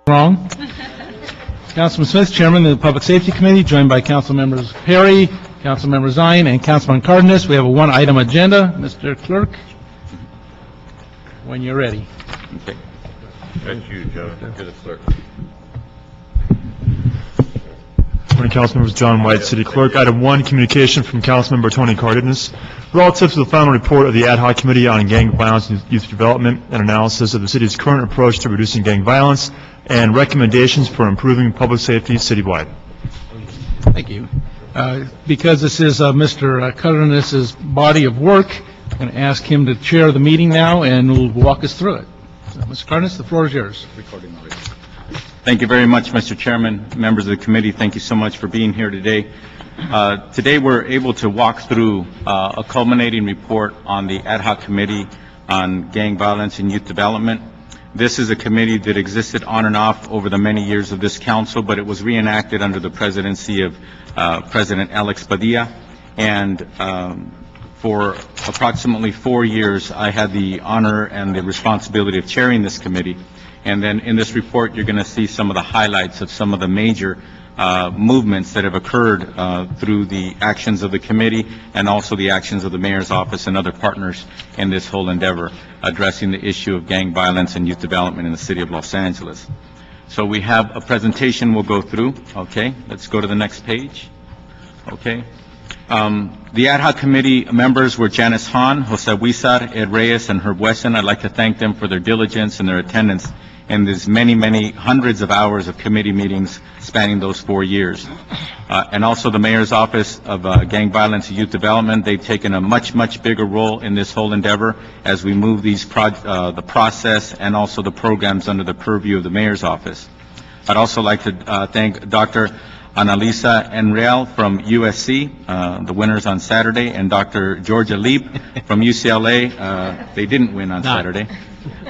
Wrong. Councilman Smith, Chairman of the Public Safety Committee, joined by Council Members Perry, Council Member Zine, and Councilman Cardenas. We have a one-item agenda. Mr. Clerk, when you're ready. Okay. That's you, Joe. To the clerk. Morning, Council Members. John White, City Clerk. Item 1, communication from Councilmember Tony Cardenas relative to the final report of the Ad Hoc Committee on Gang Violence and Youth Development and analysis of the city's current approach to reducing gang violence and recommendations for improving public safety citywide. Thank you. Because this is Mr. Cardenas' body of work, I'm going to ask him to chair the meeting now, and will walk us through it. So, Mr. Cardenas, the floor is yours. Recording already. Thank you very much, Mr. Chairman, members of the committee. Thank you so much for being here today. Today we're able to walk through a culminating report on the Ad Hoc Committee on Gang Violence and Youth Development. This is a committee that existed on and off over the many years of this council, but it was reenacted under the presidency of President Alex Padilla. And for approximately 4 years, I had the honor and the responsibility of chairing this committee. And then in this report, you're going to see some of the highlights of some of the major movements that have occurred through the actions of the committee and also the actions of the mayor's office and other partners in this whole endeavor, addressing the issue of gang violence and youth development in the city of Los Angeles. So we have a presentation we'll go through. Okay, let's go to the next page. Okay. The Ad Hoc Committee members were Janice Hahn, Jose Huizar, Ed Reyes, and Herb Wesson. I'd like to thank them for their diligence and their attendance in these many hundreds of hours of committee meetings spanning those 4 years. And also the Mayor's Office of Gang Violence and Youth Development. They've taken a much bigger role in this whole endeavor as we move these the process and also the programs under the purview of the Mayor's Office. I'd also like to thank Dr. Annalisa Enreal from USC, the winners on Saturday, and Dr. Georgia Leap from UCLA. They didn't win on Saturday.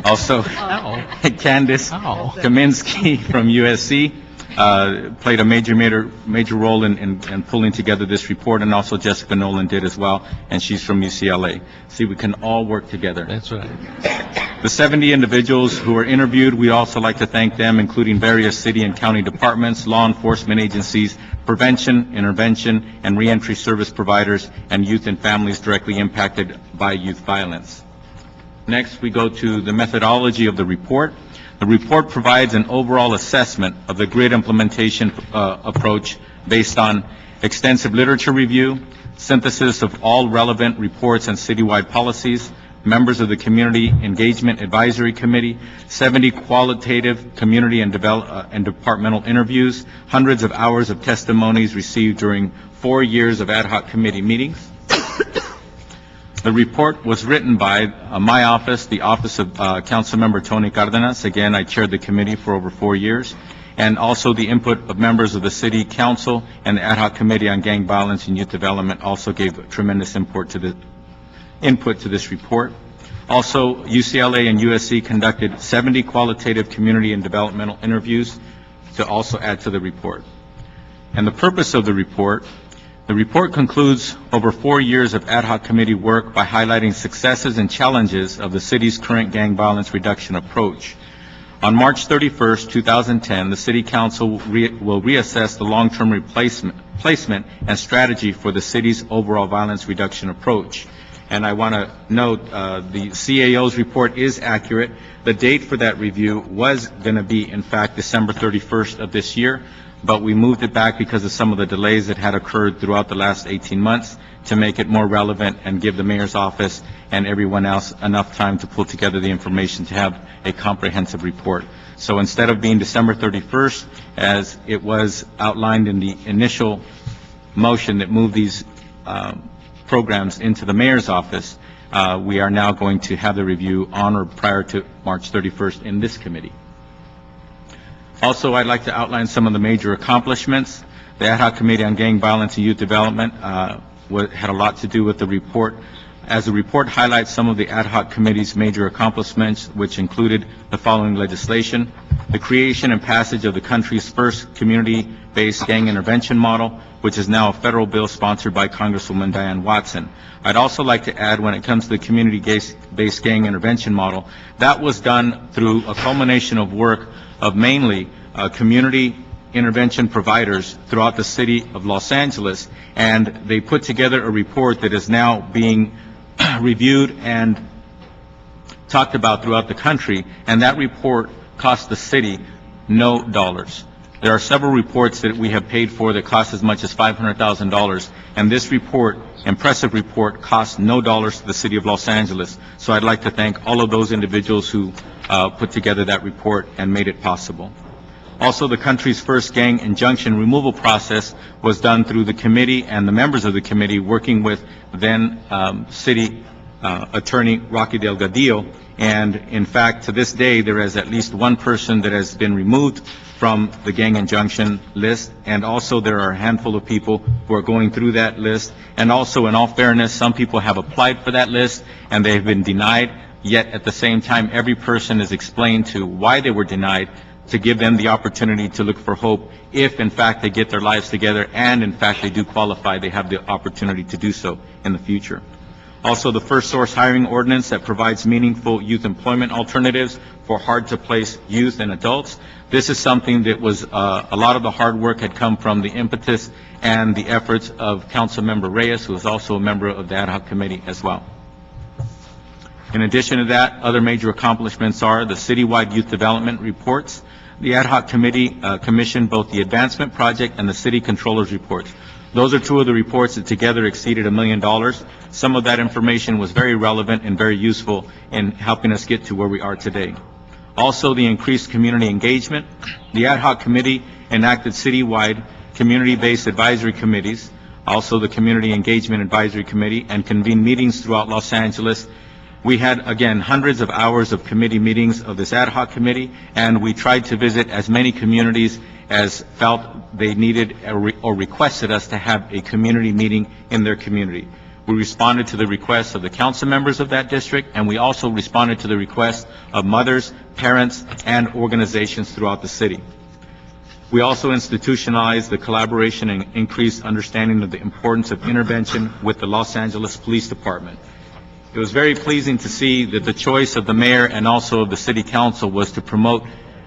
Also, Candace Kaminsky from USC played a major role in pulling together this report, and also Jessica Nolan did as well, and she's from UCLA. See, we can all work together. That's right. The 70 individuals who were interviewed, we also like to thank them, including various city and county departments, law enforcement agencies, prevention, intervention, and reentry service providers, and youth and families directly impacted by youth violence. Next, we go to the methodology of the report. The report provides an overall assessment of the grid implementation approach based on extensive literature review, synthesis of all relevant reports and citywide policies, members of the Community Engagement Advisory Committee, 70 qualitative community and departmental interviews, hundreds of hours of testimonies received during 4 years of ad hoc committee meetings. The report was written by my office, the office of Councilmember Tony Cardenas. Again, I chaired the committee for over 4 years, and also the input of members of the City Council and the Ad Hoc Committee on Gang Violence and Youth Development also gave tremendous input to this report. Also, UCLA and USC conducted 70 qualitative community and developmental interviews to also add to the report. And the purpose of the report concludes over 4 years of ad hoc committee work by highlighting successes and challenges of the city's current gang violence reduction approach. On March 31st, 2010, the City Council will reassess the long-term placement and strategy for the city's overall violence reduction approach. And I want to note the CAO's report is accurate. The date for that review was going to be, in fact, December 31st of this year, but we moved it back because of some of the delays that had occurred throughout the last 18 months to make it more relevant and give the mayor's office and everyone else enough time to pull together the information to have a comprehensive report. So instead of being December 31st, as it was outlined in the initial motion that moved these programs into the mayor's office, we are now going to have the review on or prior to March 31st in this committee. Also, I'd like to outline some of the major accomplishments. The Ad Hoc Committee on Gang Violence and Youth Development had a lot to do with the report as the report highlights some of the ad hoc committee's major accomplishments, which included the following legislation: the creation and passage of the country's first community-based gang intervention model, which is now a federal bill sponsored by Congresswoman Diane Watson. I'd also like to add, when it comes to the community-based gang intervention model, that was done through a culmination of work of mainly community intervention providers throughout the city of Los Angeles, and they put together a report that is now being reviewed and talked about throughout the country, and that report cost the city no dollars. There are several reports that we have paid for that cost as much as $500,000, and this report, impressive report, cost no dollars to the city of Los Angeles. So I'd like to thank all of those individuals who put together that report and made it possible. Also, the country's first gang injunction removal process was done through the committee and the members of the committee working with then city attorney Rocky Delgadillo. And in fact, to this day, there is at least one person that has been removed from the gang injunction list, and also there are a handful of people who are going through that list. And also, in all fairness, some people have applied for that list and they have been denied, yet at the same time, every person is explained to why they were denied, to give them the opportunity to look for hope if in fact they get their lives together and in fact they do qualify, they have the opportunity to do so in the future. Also, the first source hiring ordinance that provides meaningful youth employment alternatives for hard-to-place youth and adults. This is something that was, a lot of the hard work had come from the impetus and the efforts of Councilmember Reyes, who is also a member of the ad hoc committee as well. In addition to that, other major accomplishments are the citywide youth development reports. The ad hoc committee commissioned both the advancement project and the city controller's reports. Those are two of the reports that together exceeded $1 million. Some of that information was very relevant and very useful in helping us get to where we are today. Also, the increased community engagement. The ad hoc committee enacted citywide community-based advisory committees, also the Community Engagement Advisory Committee, and convened meetings throughout Los Angeles. We had, again, hundreds of hours of committee meetings of this ad hoc committee, and we tried to visit as many communities as felt they needed or requested us to have a community meeting in their community. We responded to the requests of the council members of that district, and we also responded to the requests of mothers, parents, and organizations throughout the city. We also institutionalized the collaboration and increased understanding of the importance of intervention with the Los Angeles Police Department. It was very pleasing to see that the choice of the mayor and also of the city council was to promote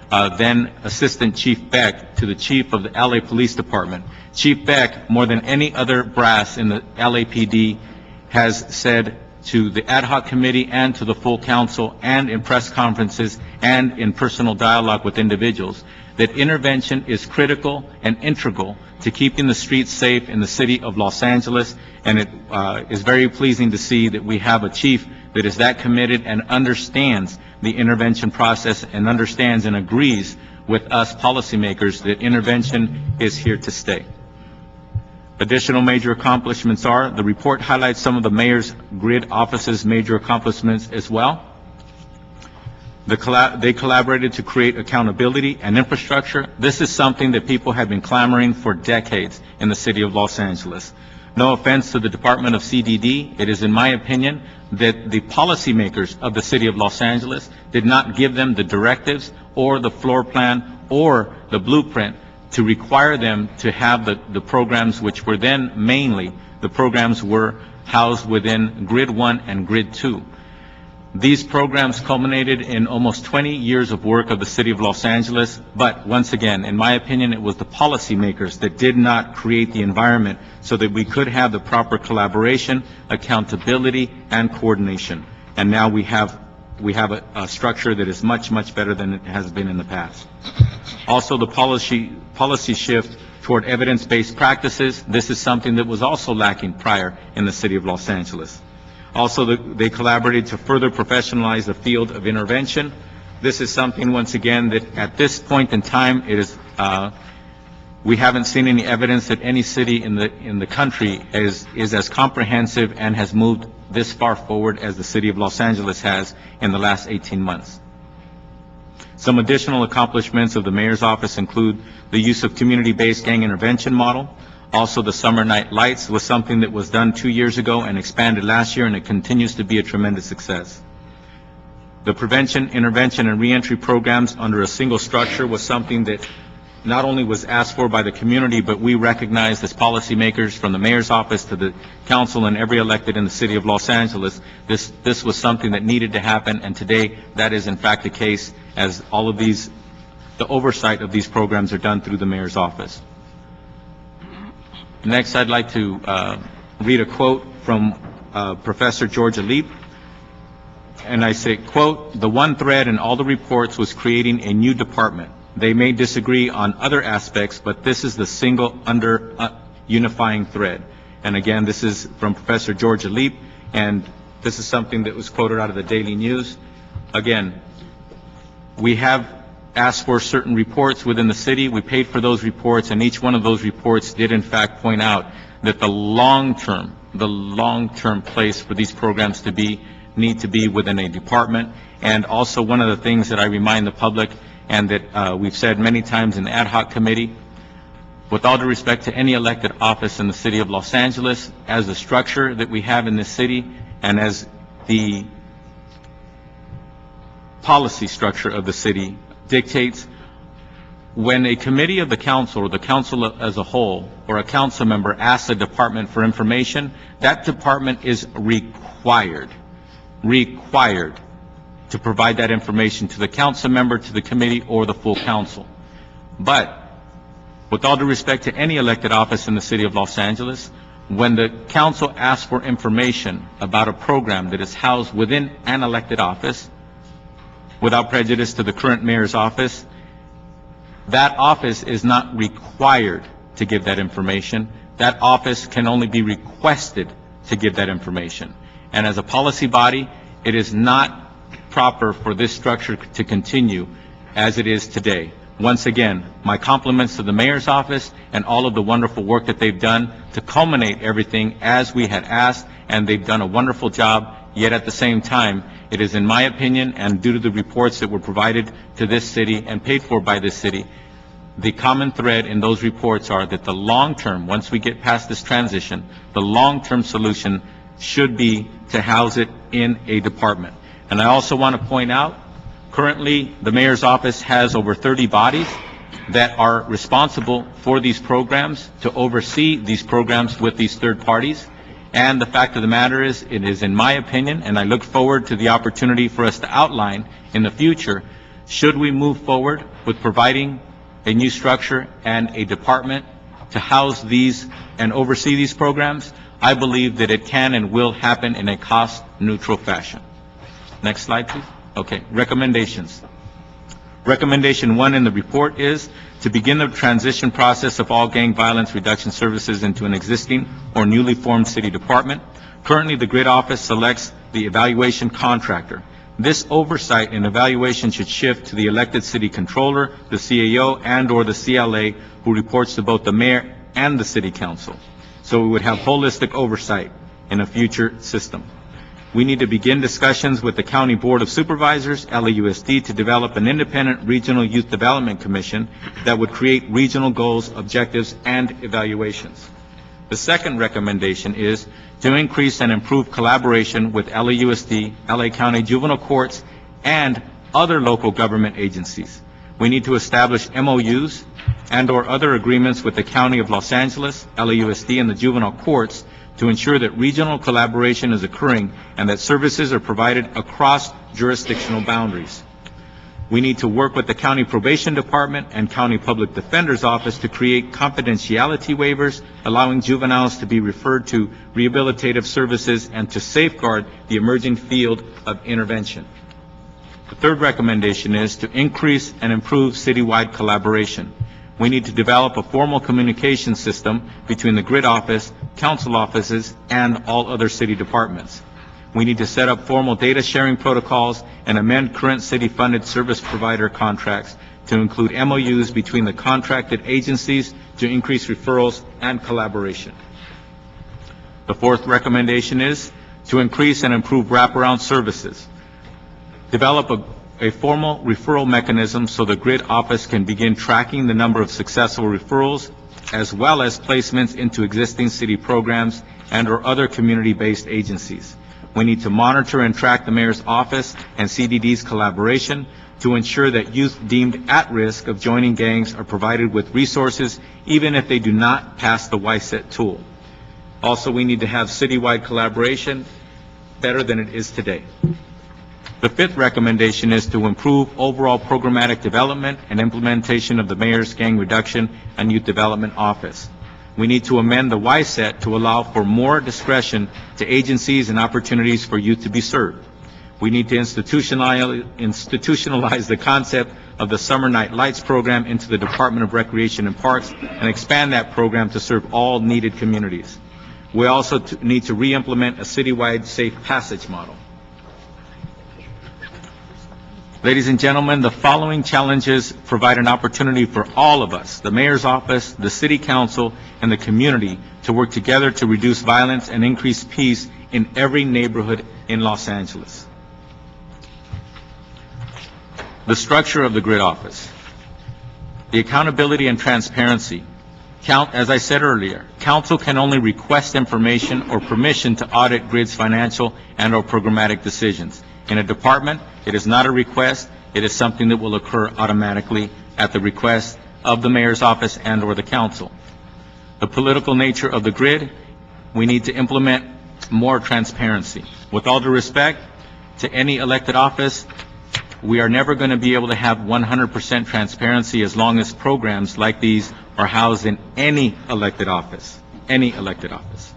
then Assistant Chief Beck to the chief of the LA Police Department. Chief Beck, more than any other brass in the LAPD, has said to the ad hoc committee and to the full council and in press conferences and in personal dialogue with individuals that intervention is critical and integral to keeping the streets safe in the city of Los Angeles, and it is very pleasing to see that we have a chief that is that committed and understands the intervention process and understands and agrees with us policymakers that intervention is here to stay. Additional major accomplishments are, the report highlights some of the mayor's grid office's major accomplishments as well. They collaborated to create accountability and infrastructure. This is something that people have been clamoring for decades in the city of Los Angeles. No offense to the Department of CDD, it is in my opinion that the policymakers of the city of Los Angeles did not give them the directives or the floor plan or the blueprint to require them to have the programs, which were then mainly, the programs were housed within Grid 1 and Grid 2. These programs culminated in almost 20 years of work of the city of Los Angeles, but once again, in my opinion, it was the policymakers that did not create the environment so that we could have the proper collaboration, accountability, and coordination. And now we have a structure that is much, much better than it has been in the past. Also, the policy shift toward evidence-based practices. This is something that was also lacking prior in the city of Los Angeles. Also, they collaborated to further professionalize the field of intervention. This is something, once again, that at this point in time, it is, we haven't seen any evidence that any city in the country is as comprehensive and has moved this far forward as the city of Los Angeles has in the last 18 months. Some additional accomplishments of the mayor's office include the use of community-based gang intervention model. Also, the summer night lights was something that was done 2 years ago and expanded last year, and it continues to be a tremendous success. The prevention, intervention, and reentry programs under a single structure was something that not only was asked for by the community, but we recognized as policymakers, from the mayor's office to the council and every elected in the city of Los Angeles, this was something that needed to happen, and today that is in fact the case, as all of these, the oversight of these programs are done through the mayor's office. Next, I'd like to read a quote from Professor Georgia Leap. And I say, quote, "The one thread in all the reports was creating a new department. They may disagree on other aspects, but this is the single unifying thread." And again, this is from Professor Georgia Leap, and this is something that was quoted out of the Daily News. Again, we have asked for certain reports within the city. We paid for those reports, and each one of those reports did in fact point out that the long-term place for these programs to be need to be within a department. And also, one of the things that I remind the public, and that we've said many times in the ad hoc committee, with all due respect to any elected office in the city of Los Angeles, as the structure that we have in this city, and as the policy structure of the city dictates, when a committee of the council, or the council as a whole, or a council member asks a department for information, that department is required to provide that information to the council member, to the committee, or the full council. But with all due respect to any elected office in the city of Los Angeles, when the council asks for information about a program that is housed within an elected office, without prejudice to the current mayor's office, that office is not required to give that information. That office can only be requested to give that information. And as a policy body, it is not proper for this structure to continue as it is today. Once again, my compliments to the mayor's office and all of the wonderful work that they've done to culminate everything as we had asked, and they've done a wonderful job. Yet at the same time, it is in my opinion, and due to the reports that were provided to this city and paid for by this city, the common thread in those reports are that the long-term, once we get past this transition, the long-term solution should be to house it in a department. And I also want to point out, currently the mayor's office has over 30 bodies that are responsible for these programs, to oversee these programs with these third parties. And the fact of the matter is, it is in my opinion, and I look forward to the opportunity for us to outline in the future, should we move forward with providing a new structure and a department to house these and oversee these programs, I believe that it can and will happen in a cost-neutral fashion. Next slide, please. Okay, recommendations. Recommendation 1 in the report is to begin the transition process of all gang violence reduction services into an existing or newly formed city department. Currently, the GRID office selects the evaluation contractor. This oversight and evaluation should shift to the elected city controller, the CAO, and/or the CLA, who reports to both the mayor and the city council. So we would have holistic oversight in a future system. We need to begin discussions with the County Board of Supervisors, LAUSD, to develop an independent regional youth development commission that would create regional goals, objectives, and evaluations. The second recommendation is to increase and improve collaboration with LAUSD, LA County Juvenile Courts, and other local government agencies. We need to establish MOUs and/or other agreements with the County of Los Angeles, LAUSD, and the juvenile courts to ensure that regional collaboration is occurring and that services are provided across jurisdictional boundaries. We need to work with the County Probation Department and County Public Defender's Office to create confidentiality waivers, allowing juveniles to be referred to rehabilitative services and to safeguard the emerging field of intervention. The third recommendation is to increase and improve citywide collaboration. We need to develop a formal communication system between the GRID office, council offices, and all other city departments. We need to set up formal data sharing protocols and amend current city-funded service provider contracts to include MOUs between the contracted agencies to increase referrals and collaboration. The fourth recommendation is to increase and improve wraparound services. Develop a formal referral mechanism so the GRID office can begin tracking the number of successful referrals as well as placements into existing city programs and/or other community-based agencies. We need to monitor and track the mayor's office and CDD's collaboration to ensure that youth deemed at risk of joining gangs are provided with resources even if they do not pass the YSET tool. Also, we need to have citywide collaboration better than it is today. The fifth recommendation is to improve overall programmatic development and implementation of the Mayor's Gang Reduction and Youth Development Office. We need to amend the YSET to allow for more discretion to agencies and opportunities for youth to be served. We need to institutionalize the concept of the Summer Night Lights program into the Department of Recreation and Parks and expand that program to serve all needed communities. We also need to re-implement a citywide safe passage model. Ladies and gentlemen, the following challenges provide an opportunity for all of us, the Mayor's Office, the City Council, and the community to work together to reduce violence and increase peace in every neighborhood in Los Angeles. The structure of the GRID office. The accountability and transparency. As I said earlier, Council can only request information or permission to audit GRID's financial and/or programmatic decisions. In a department, it is not a request, it is something that will occur automatically at the request of the Mayor's Office and/or the Council. The political nature of the GRID, we need to implement more transparency. With all due respect to any elected office, we are never going to be able to have 100% transparency as long as programs like these are housed in any elected office. Any elected office.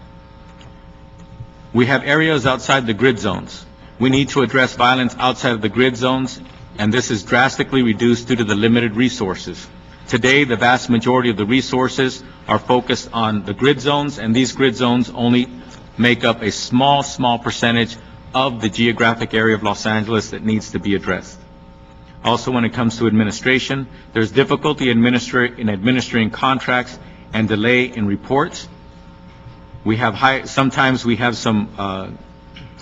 We have areas outside the GRID zones. We need to address violence outside of the GRID zones, and this is drastically reduced due to the limited resources. Today, the vast majority of the resources are focused on the GRID zones, and these GRID zones only make up a small percentage of the geographic area of Los Angeles that needs to be addressed. Also, when it comes to administration, there's difficulty in administering contracts and delay in reports. Sometimes we have some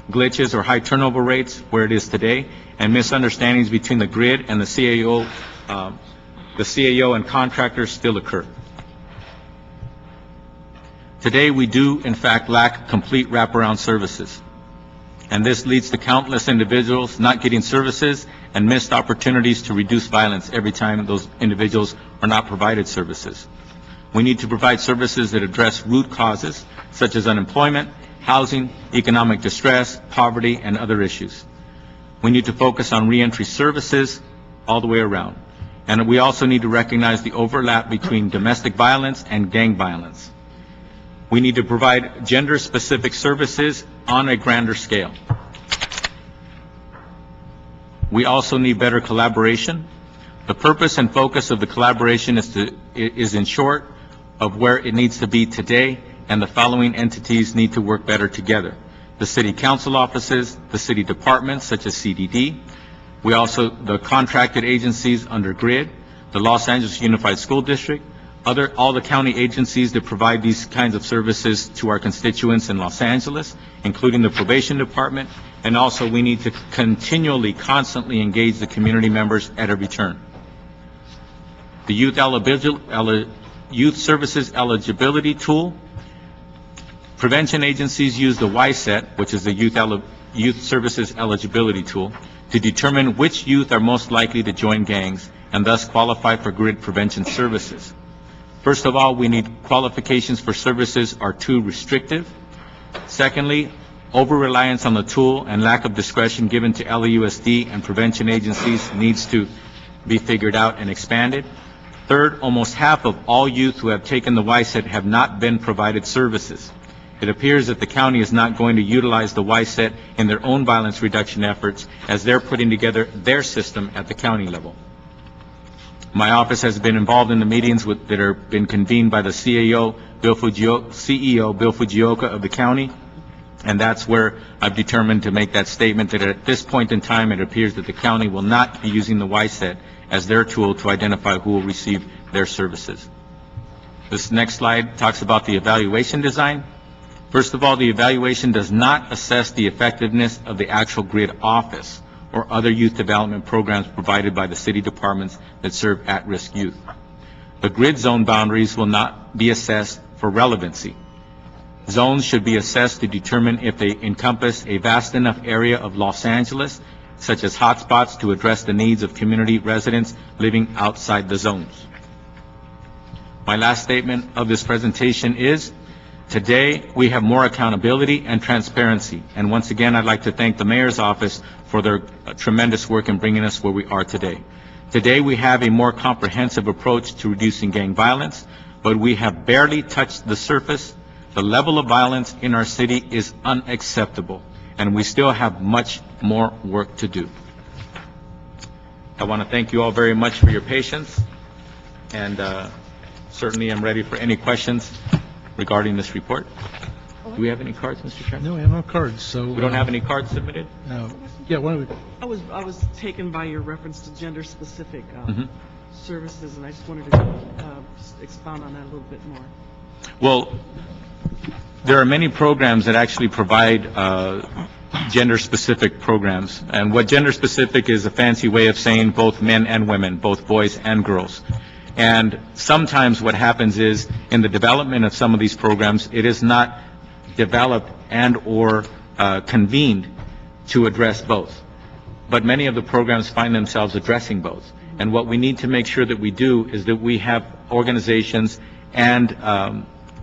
glitches or high turnover rates where it is today, and misunderstandings between the GRID and the CAO and contractors still occur. Today, we do, in fact, lack complete wraparound services, and this leads to countless individuals not getting services and missed opportunities to reduce violence every time those individuals are not provided services. We need to provide services that address root causes, such as unemployment, housing, economic distress, poverty, and other issues. We need to focus on reentry services all the way around. And we also need to recognize the overlap between domestic violence and gang violence. We need to provide gender-specific services on a grander scale. We also need better collaboration. The purpose and focus of the collaboration is in short of where it needs to be today, and the following entities need to work better together. The City Council offices, the city departments such as CDD, the contracted agencies under GRID, the Los Angeles Unified School District, all the county agencies that provide these kinds of services to our constituents in Los Angeles, including the probation department, and also we need to constantly engage the community members at every turn. The Youth Services Eligibility Tool. Prevention agencies use the YSET, which is the Youth Services Eligibility Tool, to determine which youth are most likely to join gangs and thus qualify for GRID prevention services. First of all, we need qualifications for services are too restrictive. Secondly, over-reliance on the tool and lack of discretion given to LAUSD and prevention agencies needs to be figured out and expanded. Third, almost half of all youth who have taken the YSET have not been provided services. It appears that the county is not going to utilize the YSET in their own violence reduction efforts as they're putting together their system at the county level. My office has been involved in the meetings that have been convened by the CEO, Bill Fujioka of the county, and that's where I've determined to make that statement that at this point in time it appears that the county will not be using the YSET as their tool to identify who will receive their services. This next slide talks about the evaluation design. First of all, the evaluation does not assess the effectiveness of the actual GRID office or other youth development programs provided by the city departments that serve at-risk youth. The grid zone boundaries will not be assessed for relevancy. Zones should be assessed to determine if they encompass a vast enough area of Los Angeles, such as hotspots, to address the needs of community residents living outside the zones. My last statement of this presentation is, today we have more accountability and transparency. And once again, I'd like to thank the Mayor's office for their tremendous work in bringing us where we are today. Today we have a more comprehensive approach to reducing gang violence, but we have barely touched the surface. The level of violence in our city is unacceptable, and we still have much more work to do. I want to thank you all very much for your patience, and certainly I'm ready for any questions regarding this report. Do we have any cards, Mr. Chairman? No, we have no cards, so... We don't have any cards submitted? Yeah, why don't we... I was taken by your reference to gender-specific services, and I just wanted to just expound on that a little bit more. Well, there are many programs that actually provide gender-specific programs. And what gender-specific is a fancy way of saying both men and women, both boys and girls. And sometimes what happens is, in the development of some of these programs, it is not developed and or convened to address both. But many of the programs find themselves addressing both. And what we need to make sure that we do is that we have organizations and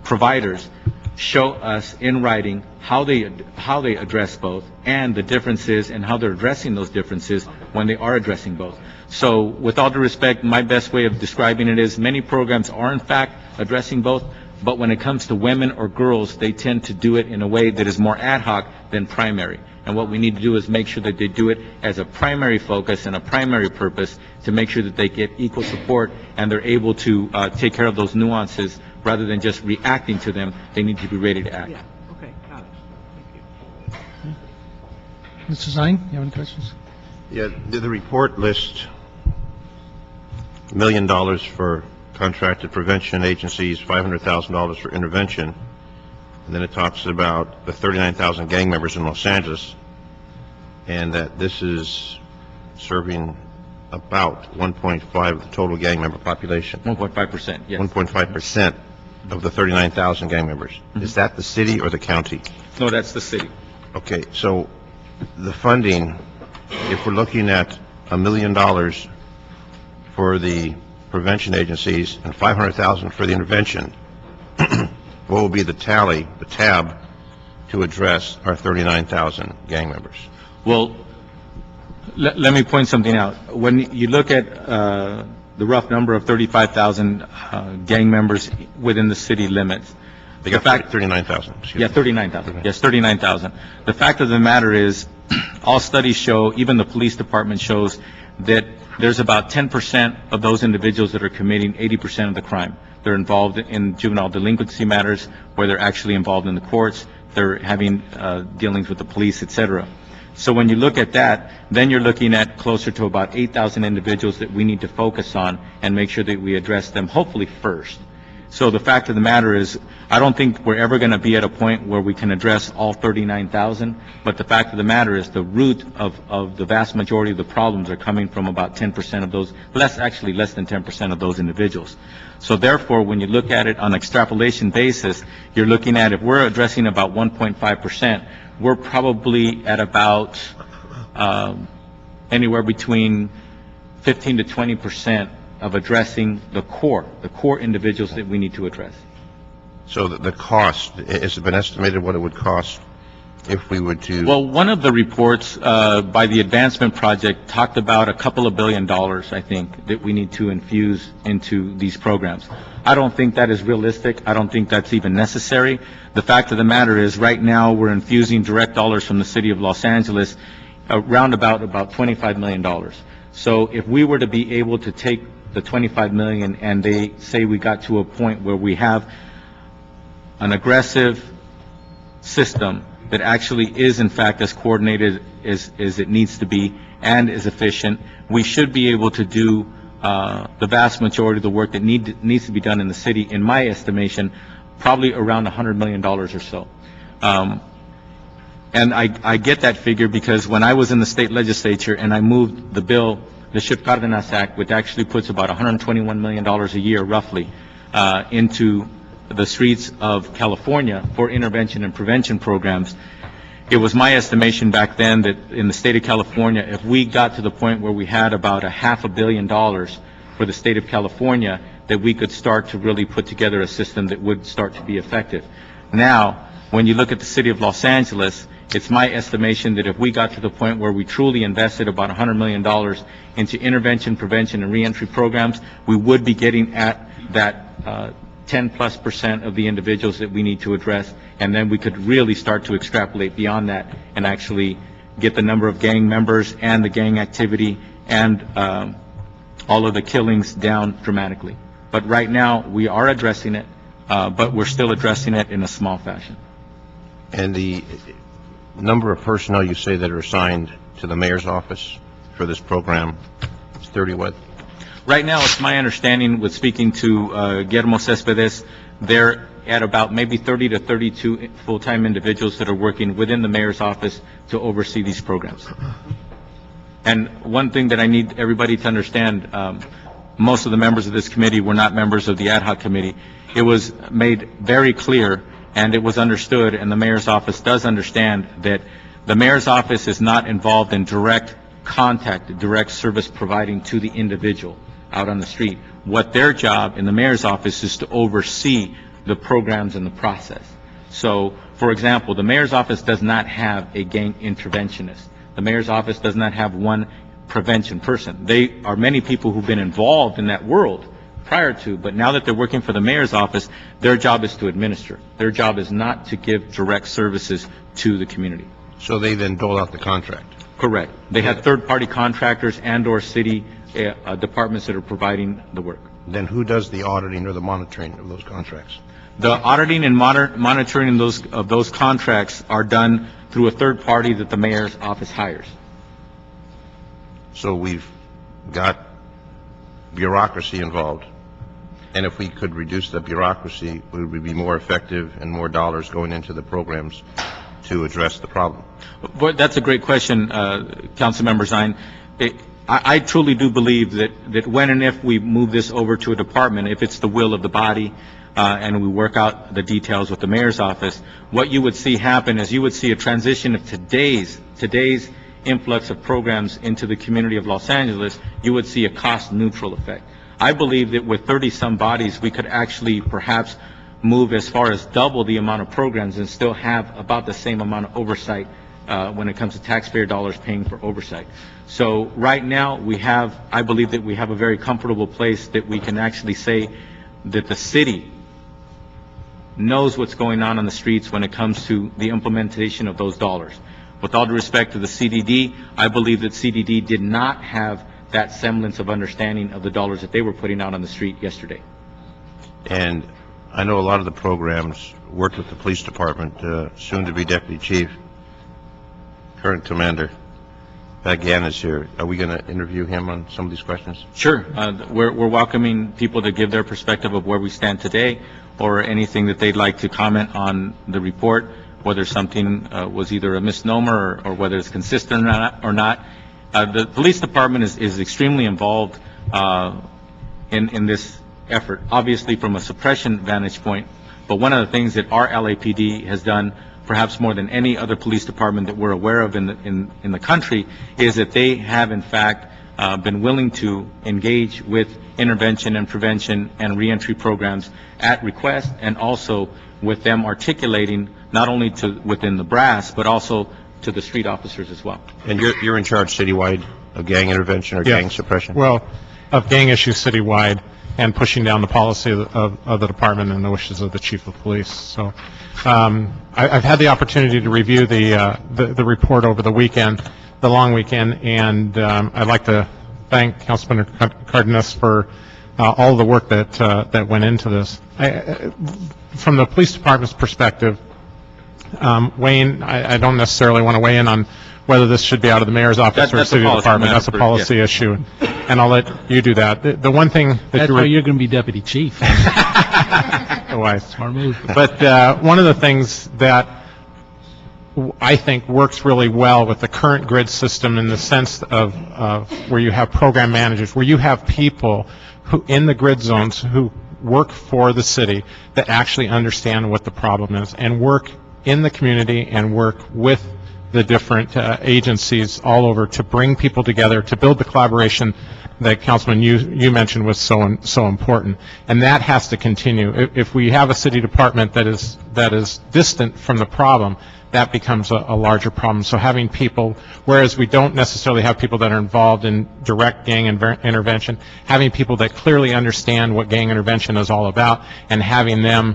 providers show us in writing how they address both, and the differences and how they're addressing those differences when they are addressing both. So with all due respect, my best way of describing it is many programs are in fact addressing both, but when it comes to women or girls, they tend to do it in a way that is more ad hoc than primary. And what we need to do is make sure that they do it as a primary focus and a primary purpose to make sure that they get equal support and they're able to take care of those nuances rather than just reacting to them. They need to be ready to act. Yeah, okay, got it. Thank you. Mr. Zine, you have any questions? Yeah, the report lists $1 million for contracted prevention agencies, $500,000 for intervention, and then it talks about the 39,000 gang members in Los Angeles, and that this is serving about 1.5 of the total gang member population. 1.5%, yes. 1.5% of the 39,000 gang members. Is that the city or the county? No, that's the city. Okay, so the funding, if we're looking at $1 million for the prevention agencies and 500,000 for the intervention, what will be the tally, the tab, to address our 39,000 gang members? Well, let me point something out. When you look at the rough number of 35,000 gang members within the city limits, They got 39,000. yeah, 39,000. Yes, 39,000. The fact of the matter is, all studies show, even the police department shows, that there's about 10% of those individuals that are committing 80% of the crime. They're involved in juvenile delinquency matters, where they're actually involved in the courts, they're having dealings with the police, etc. So when you look at that, then you're looking at closer to about 8,000 individuals that we need to focus on and make sure that we address them hopefully first. So the fact of the matter is, I don't think we're ever going to be at a point where we can address all 39,000, but the fact of the matter is the root of the vast majority of the problems are coming from about 10% of those, less than 10% of those individuals. So therefore, when you look at it on an extrapolation basis, you're looking at, if we're addressing about 1.5%, we're probably at about anywhere between 15 to 20% of addressing the core individuals that we need to address. So the cost, has it been estimated what it would cost if we were to... Well, one of the reports by the Advancement Project talked about a couple of $2 billion, I think, that we need to infuse into these programs. I don't think that is realistic. I don't think that's even necessary. The fact of the matter is, right now, we're infusing direct dollars from the city of Los Angeles around about $25 million. So if we were to be able to take the $25 million and they say we got to a point where we have an aggressive system that actually is in fact as coordinated as it needs to be and is efficient, we should be able to do the vast majority of the work that needs to be done in the city, in my estimation, probably around $100 million or so. And I get that figure because when I was in the state legislature and I moved the bill the Ship Cardenas Act, which actually puts about $121 million a year, roughly, into the streets of California for intervention and prevention programs. It was my estimation back then that in the state of California, if we got to the point where we had about $500 million for the state of California, that we could start to really put together a system that would start to be effective. Now, when you look at the city of Los Angeles, it's my estimation that if we got to the point where we truly invested about $100 million into intervention, prevention, and reentry programs, we would be getting at that 10+% of the individuals that we need to address, and then we could really start to extrapolate beyond that and actually get the number of gang members and the gang activity and all of the killings down dramatically. But right now, we are addressing it, but we're still addressing it in a small fashion. And the number of personnel you say that are assigned to the mayor's office for this program is 30 what? Right now, it's my understanding, with speaking to Guillermo Cespedes, they're at about maybe 30 to 32 full-time individuals that are working within the mayor's office to oversee these programs. And one thing that I need everybody to understand, most of the members of this committee were not members of the ad hoc committee. It was made very clear, and it was understood, and the mayor's office does understand, that the mayor's office is not involved in direct contact, direct service providing to the individual out on the street. What their job in the mayor's office is to oversee the programs and the process. So, for example, the mayor's office does not have a gang interventionist. The mayor's office does not have one prevention person. They are many people who've been involved in that world prior to, but now that they're working for the mayor's office, their job is to administer. Their job is not to give direct services to the community. So they then dole out the contract? Correct. They have third-party contractors and/or city departments that are providing the work. Then who does the auditing or the monitoring of those contracts? The auditing and monitoring of those contracts are done through a third party that the mayor's office hires. So we've got bureaucracy involved. And if we could reduce the bureaucracy, would we be more effective and more dollars going into the programs to address the problem? But that's a great question, Councilmember Zine. I truly do believe that when and if we move this over to a department, if it's the will of the body, and we work out the details with the mayor's office, what you would see happen is you would see a transition of today's influx of programs into the community of Los Angeles. You would see a cost-neutral effect. I believe that with 30-some bodies, we could actually perhaps move as far as double the amount of programs and still have about the same amount of oversight when it comes to taxpayer dollars paying for oversight. So right now, I believe that we have a very comfortable place that we can actually say that the city knows what's going on the streets when it comes to the implementation of those dollars. With all due respect to the CDD, I believe that CDD did not have that semblance of understanding of the dollars that they were putting out on the street yesterday. And I know a lot of the programs worked with the police department, soon to be deputy chief, current commander. Gann is here. Are we going to interview him on some of these questions? Sure. We're welcoming people to give their perspective of where we stand today, or anything that they'd like to comment on the report, whether something was either a misnomer or whether it's consistent or not. The police department is extremely involved in this effort, obviously from a suppression vantage point. But one of the things that our LAPD has done, perhaps more than any other police department that we're aware of in the country, is that they have in fact been willing to engage with intervention and prevention and reentry programs at request, and also with them articulating not only to within the brass, but also to the street officers as well. And you're in charge citywide of gang intervention or gang suppression? Well, of gang issues citywide, and pushing down the policy of the department and the wishes of the chief of police. So I've had the opportunity to review the report over the weekend, the long weekend, and I'd like to thank Councilman Cardenas for all the work that went into this. From the police department's perspective, Wayne, I don't necessarily want to weigh in on whether this should be out of the mayor's office or the city department. That's a policy issue, and I'll let you do that. The one thing that That's why you're going to be deputy chief. Wise. Smart move. But one of the things that I think works really well with the current grid system in the sense of where you have program managers, where you have people who in the grid zones who work for the city that actually understand what the problem is and work in the community and work with the different agencies all over to bring people together, to build the collaboration that, Councilman, you mentioned was so important. And that has to continue. If we have a city department that is distant from the problem, that becomes a larger problem. So having people, whereas we don't necessarily have people that are involved in direct gang intervention, having people that clearly understand what gang intervention is all about and having them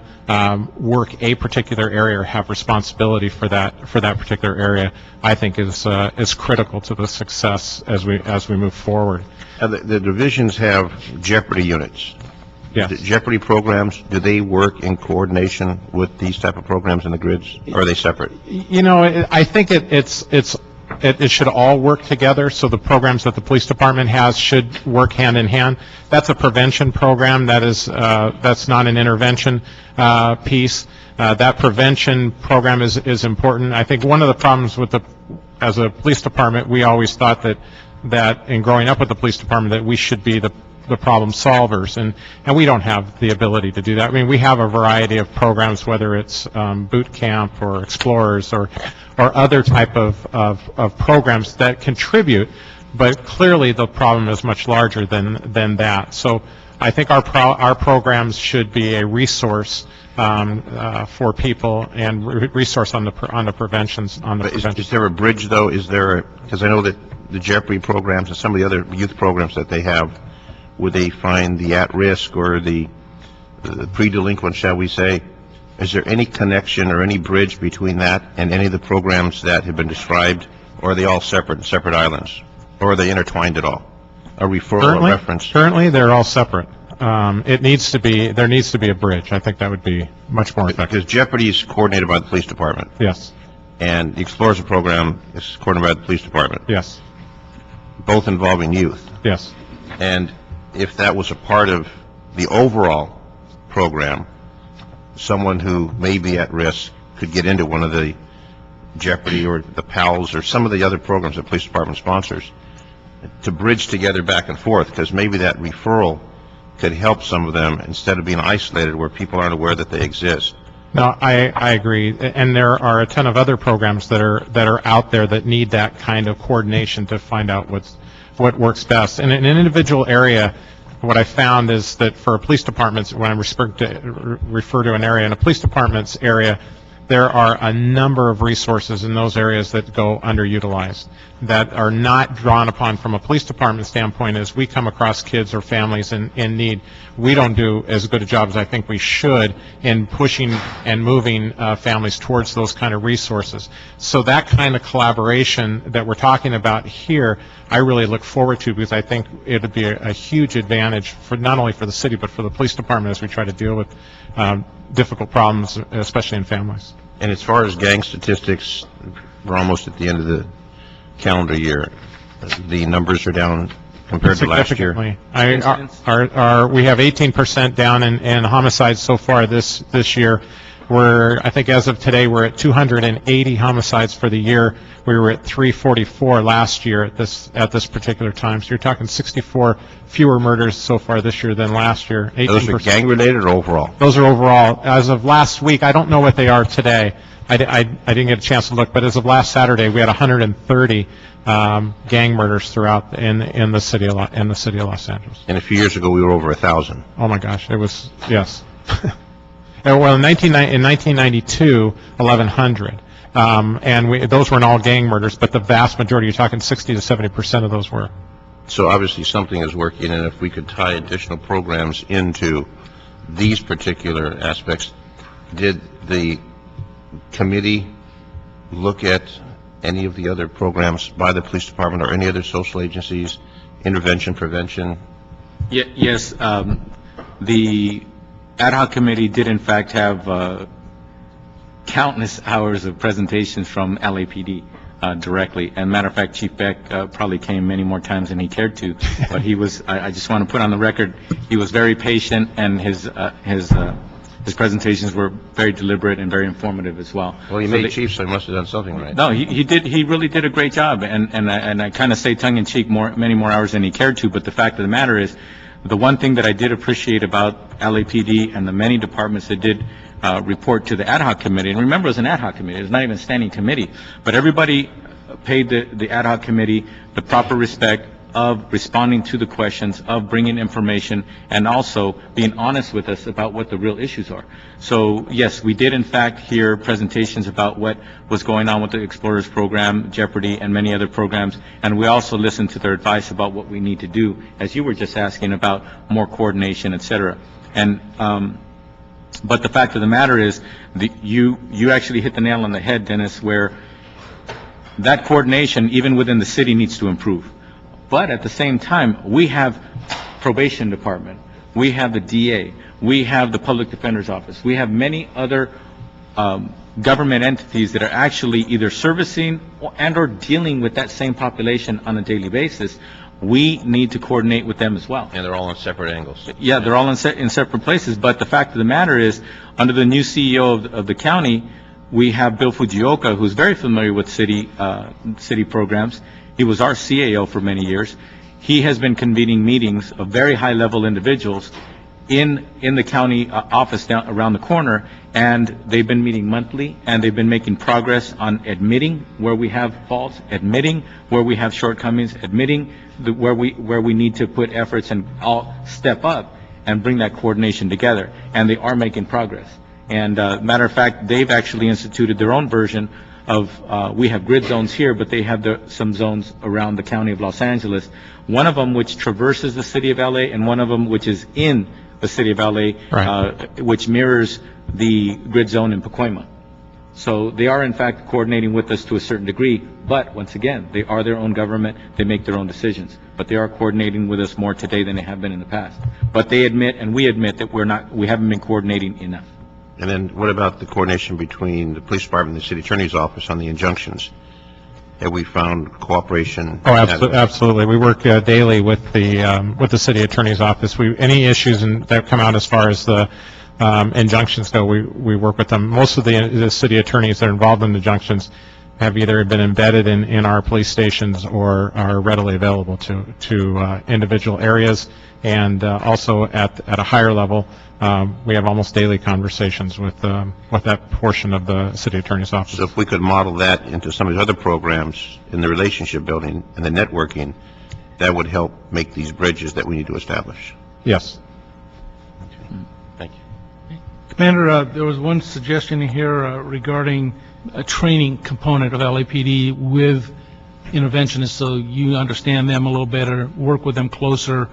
work a particular area or have responsibility for that particular area, I think is critical to the success as we move forward. The divisions have jeopardy units. Yes. The jeopardy programs, do they work in coordination with these type of programs in the grids, or are they separate? You know, I think it should all work together, so the programs that the police department has should work hand in hand. That's a prevention program, that's not an intervention piece. That prevention program is important. I think one of the problems as a police department, we always thought that in growing up with the police department that we should be the problem solvers, and we don't have the ability to do that. I mean, we have a variety of programs, whether it's boot camp or explorers or other type of programs that contribute, but clearly the problem is much larger than that. So I think our programs should be a resource for people and resource on the preventions. Is there a bridge, though? Because I know that the Jeopardy programs and some of the other youth programs that they have, would they find the at-risk or the pre-delinquent, shall we say? Is there any connection or any bridge between that and any of the programs that have been described, or are they all separate islands? Or are they intertwined at all? A referral, a reference? Currently, they're all separate. There needs to be a bridge. I think that would be much more effective. Because Jeopardy is coordinated by the police department. Yes. And the Explorers program is coordinated by the police department. Yes. Both involving youth. Yes. And if that was a part of the overall program, someone who may be at risk could get into one of the Jeopardy or the PALs or some of the other programs that the police department sponsors to bridge together back and forth, because maybe that referral could help some of them instead of being isolated where people aren't aware that they exist. No, I agree, and there are a ton of other programs that are out there that need that kind of coordination to find out what works best. In an individual area, what I found is that for police departments, when I refer to an area, in a police department's area, there are a number of resources in those areas that go underutilized, that are not drawn upon from a police department standpoint. As we come across kids or families in need, we don't do as good a job as I think we should in pushing and moving families towards those kind of resources. So that kind of collaboration that we're talking about here, I really look forward to, because I think it would be a huge advantage for not only for the city but for the police department as we try to deal with difficult problems, especially in families. And as far as gang statistics, we're almost at the end of the calendar year. The numbers are down compared to last year. We have 18% down in homicides so far this year. I think as of today, we're at 280 homicides for the year. We were at 344 last year at this particular time. So you're talking 64 fewer murders so far this year than last year. 18%. Those are gang-related or overall? Those are overall. As of last week, I don't know what they are today. I didn't get a chance to look, but as of last Saturday, we had 130 gang murders throughout in the city of Los Angeles. And a few years ago, we were over 1,000. Oh my gosh, it was, yes. Well, in 1992, 1,100. And those weren't all gang murders, but the vast majority, you're talking 60 to 70% of those were. So obviously something is working, and if we could tie additional programs into these particular aspects, did the committee look at any of the other programs by the police department or any other social agencies, intervention, prevention? Yes, the ad hoc committee did in fact have countless hours of presentations from LAPD directly. And matter of fact, Chief Beck probably came many more times than he cared to, but he was, I just want to put on the record, he was very patient, and his His presentations were very deliberate and very informative as well. Well, he So made they- chief, so he must have done something right. No, he did, he really did a great job, and I kind of say tongue-in-cheek, many more hours than he cared to, but the fact of the matter is, the one thing that I did appreciate about LAPD and the many departments that did report to the ad hoc committee, and remember, it was an ad hoc committee, it was not even a standing committee, but everybody paid the ad hoc committee the proper respect of responding to the questions, of bringing information, and also being honest with us about what the real issues are. So, yes, we did in fact hear presentations about what was going on with the Explorers program, Jeopardy, and many other programs, and we also listened to their advice about what we need to do, as you were just asking about more coordination, et cetera. And, but the fact of the matter is, you actually hit the nail on the head, Dennis, where that coordination, even within the city, needs to improve. But at the same time, we have probation department, we have the DA, we have the public defender's office, we have many other government entities that are actually either servicing and or dealing with that same population on a daily basis. We need to coordinate with them as well. And they're all on separate angles. Yeah, they're all in separate places, but the fact of the matter is, under the new CEO of the county, we have Bill Fujioka, who's very familiar with city programs. He was our CAO for many years. He has been convening meetings of very high-level individuals in the county office down around the corner, and they've been meeting monthly, and they've been making progress on admitting where we have faults, admitting where we have shortcomings, admitting where we need to put efforts and all step up and bring that coordination together. And they are making progress. And matter of fact, they've actually instituted their own version of, we have grid zones here, but they have some zones around the county of Los Angeles. One of them which traverses the city of LA, and one of them which is in the city of LA, Right. which mirrors the grid zone in Pacoima. So they are in fact coordinating with us to a certain degree, but once again, they are their own government, they make their own decisions. But they are coordinating with us more today than they have been in the past. But they admit, and we admit, that we haven't been coordinating enough. And then what about the coordination between the police department and the city attorney's office on the injunctions? Have we found cooperation? Oh, absolutely. We work daily with the city attorney's office. Any issues that come out as far as the injunctions go, we work with them. Most of the city attorneys that are involved in the injunctions have either been embedded in our police stations or are readily available to individual areas, and also at a higher level, we have almost daily conversations with that portion of the city attorney's office. So if we could model that into some of these other programs in the relationship building and the networking, that would help make these bridges that we need to establish. Yes. Thank you. Commander, there was one suggestion here regarding a training component of LAPD with interventionists, so you understand them a little better, work with them closer.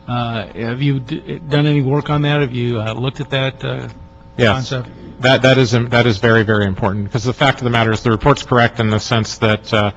Have you done any work on that? Have you looked at that Yes. concept? That is very, very important, because the fact of the matter is the report's correct in the sense that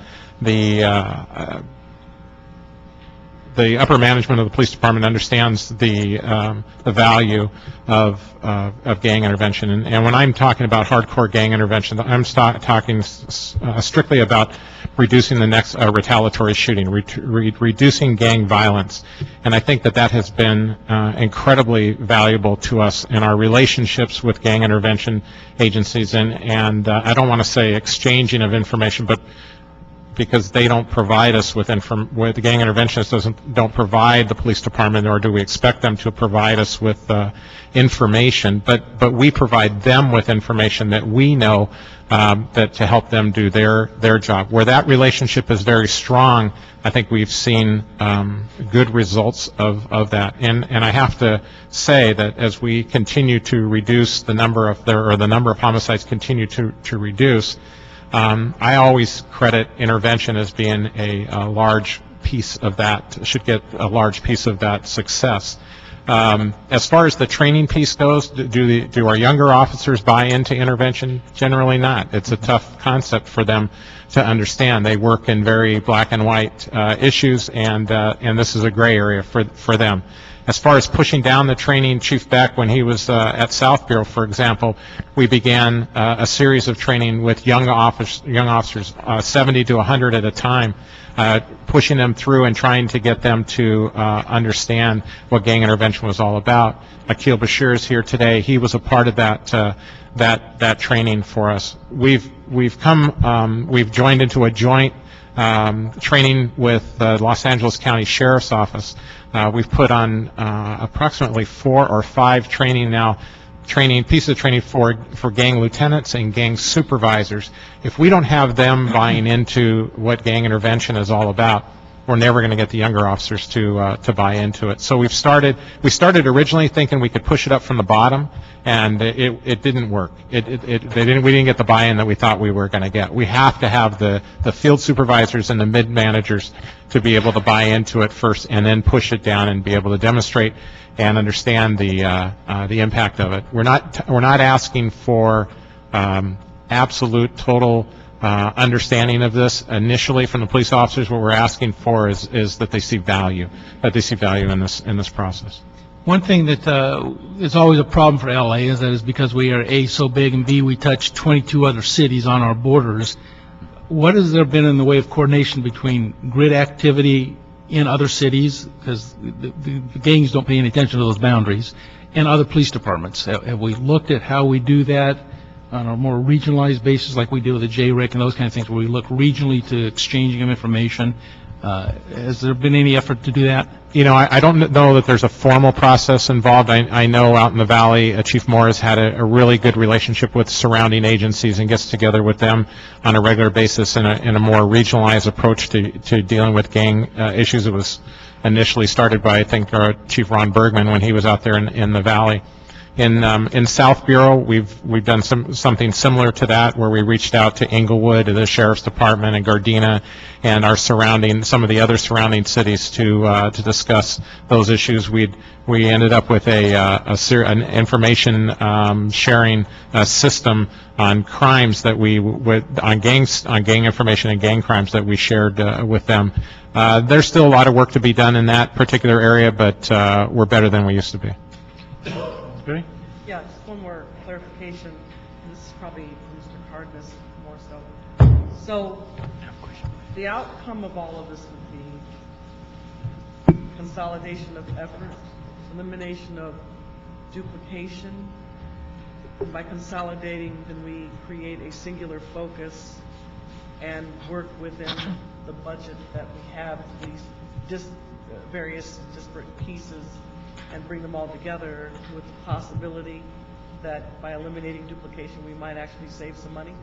the upper management of the police department understands the value of gang intervention. And when I'm talking about hardcore gang intervention, I'm talking strictly about reducing the next retaliatory shooting, reducing gang violence. And I think that has been incredibly valuable to us in our relationships with gang intervention agencies. And I don't want to say exchanging of information, but because they don't provide us with the gang interventionists don't provide the police department, nor do we expect them to provide us with information, but we provide them with information that we know that to help them do their job. Where that relationship is very strong, I think we've seen good results of that. And I have to say that as we continue to reduce the number of homicides continue to reduce, I always credit intervention as being a large piece of that, should get a large piece of that success. As far as the training piece goes, do our younger officers buy into intervention? Generally not. It's a tough concept for them understand. They work in very black and white issues, and this is a gray area for them. As far as pushing down the training, Chief Beck, when he was at South Bureau, for example, we began a series of training with young officers, 70 to 100 at a time, pushing them through and trying to get them to understand what gang intervention was all about. Akil Bashir is here today. He was a part of that training for us. We've joined into a joint training with the Los Angeles County Sheriff's Office. We've put on approximately 4 or 5 pieces of training for gang lieutenants and gang supervisors. If we don't have them buying into what gang intervention is all about, we're never going to get the younger officers to buy into it. So we started originally thinking we could push it up from the bottom, and it didn't work. We didn't get the buy-in that we thought we were going to get. We have to have the field supervisors and the mid managers to be able to buy into it first, and then push it down and be able to demonstrate and understand the impact of it. We're not asking for absolute total understanding of this initially from the police officers. What we're asking for is that they see value, in this process. One thing that is always a problem for LA is because we are A, so big, and B, we touch 22 other cities on our borders. What has there been in the way of coordination between grid activity in other cities, because the gangs don't pay any attention to those boundaries, and other police departments? Have we looked at how we do that on a more regionalized basis, like we do with the JRIC and those kind of things, where we look regionally to exchanging of information? Has there been any effort to do that? I don't know that there's a formal process involved. I know out in the Valley, Chief Morris had a really good relationship with surrounding agencies and gets together with them on a regular basis in a more regionalized approach to dealing with gang issues. It was initially started by, I think, Chief Ron Bergman when he was out there in the Valley. In South Bureau, we've done something similar to that, where we reached out to Inglewood, to the Sheriff's Department, and Gardena, and some of the other surrounding cities to discuss those issues. We ended up with an information sharing system on crimes that on gang information and gang crimes that we shared with them. There's still a lot of work to be done in that particular area, but we're better than we used to be. Yeah, just one more clarification. This is probably Mr. Cardenas more so. So the outcome of all of this would be consolidation of effort, elimination of duplication. And by consolidating, then we create a singular focus and work within the budget that we have, these various disparate pieces, and bring them all together with the possibility that by eliminating duplication, we might actually save some money?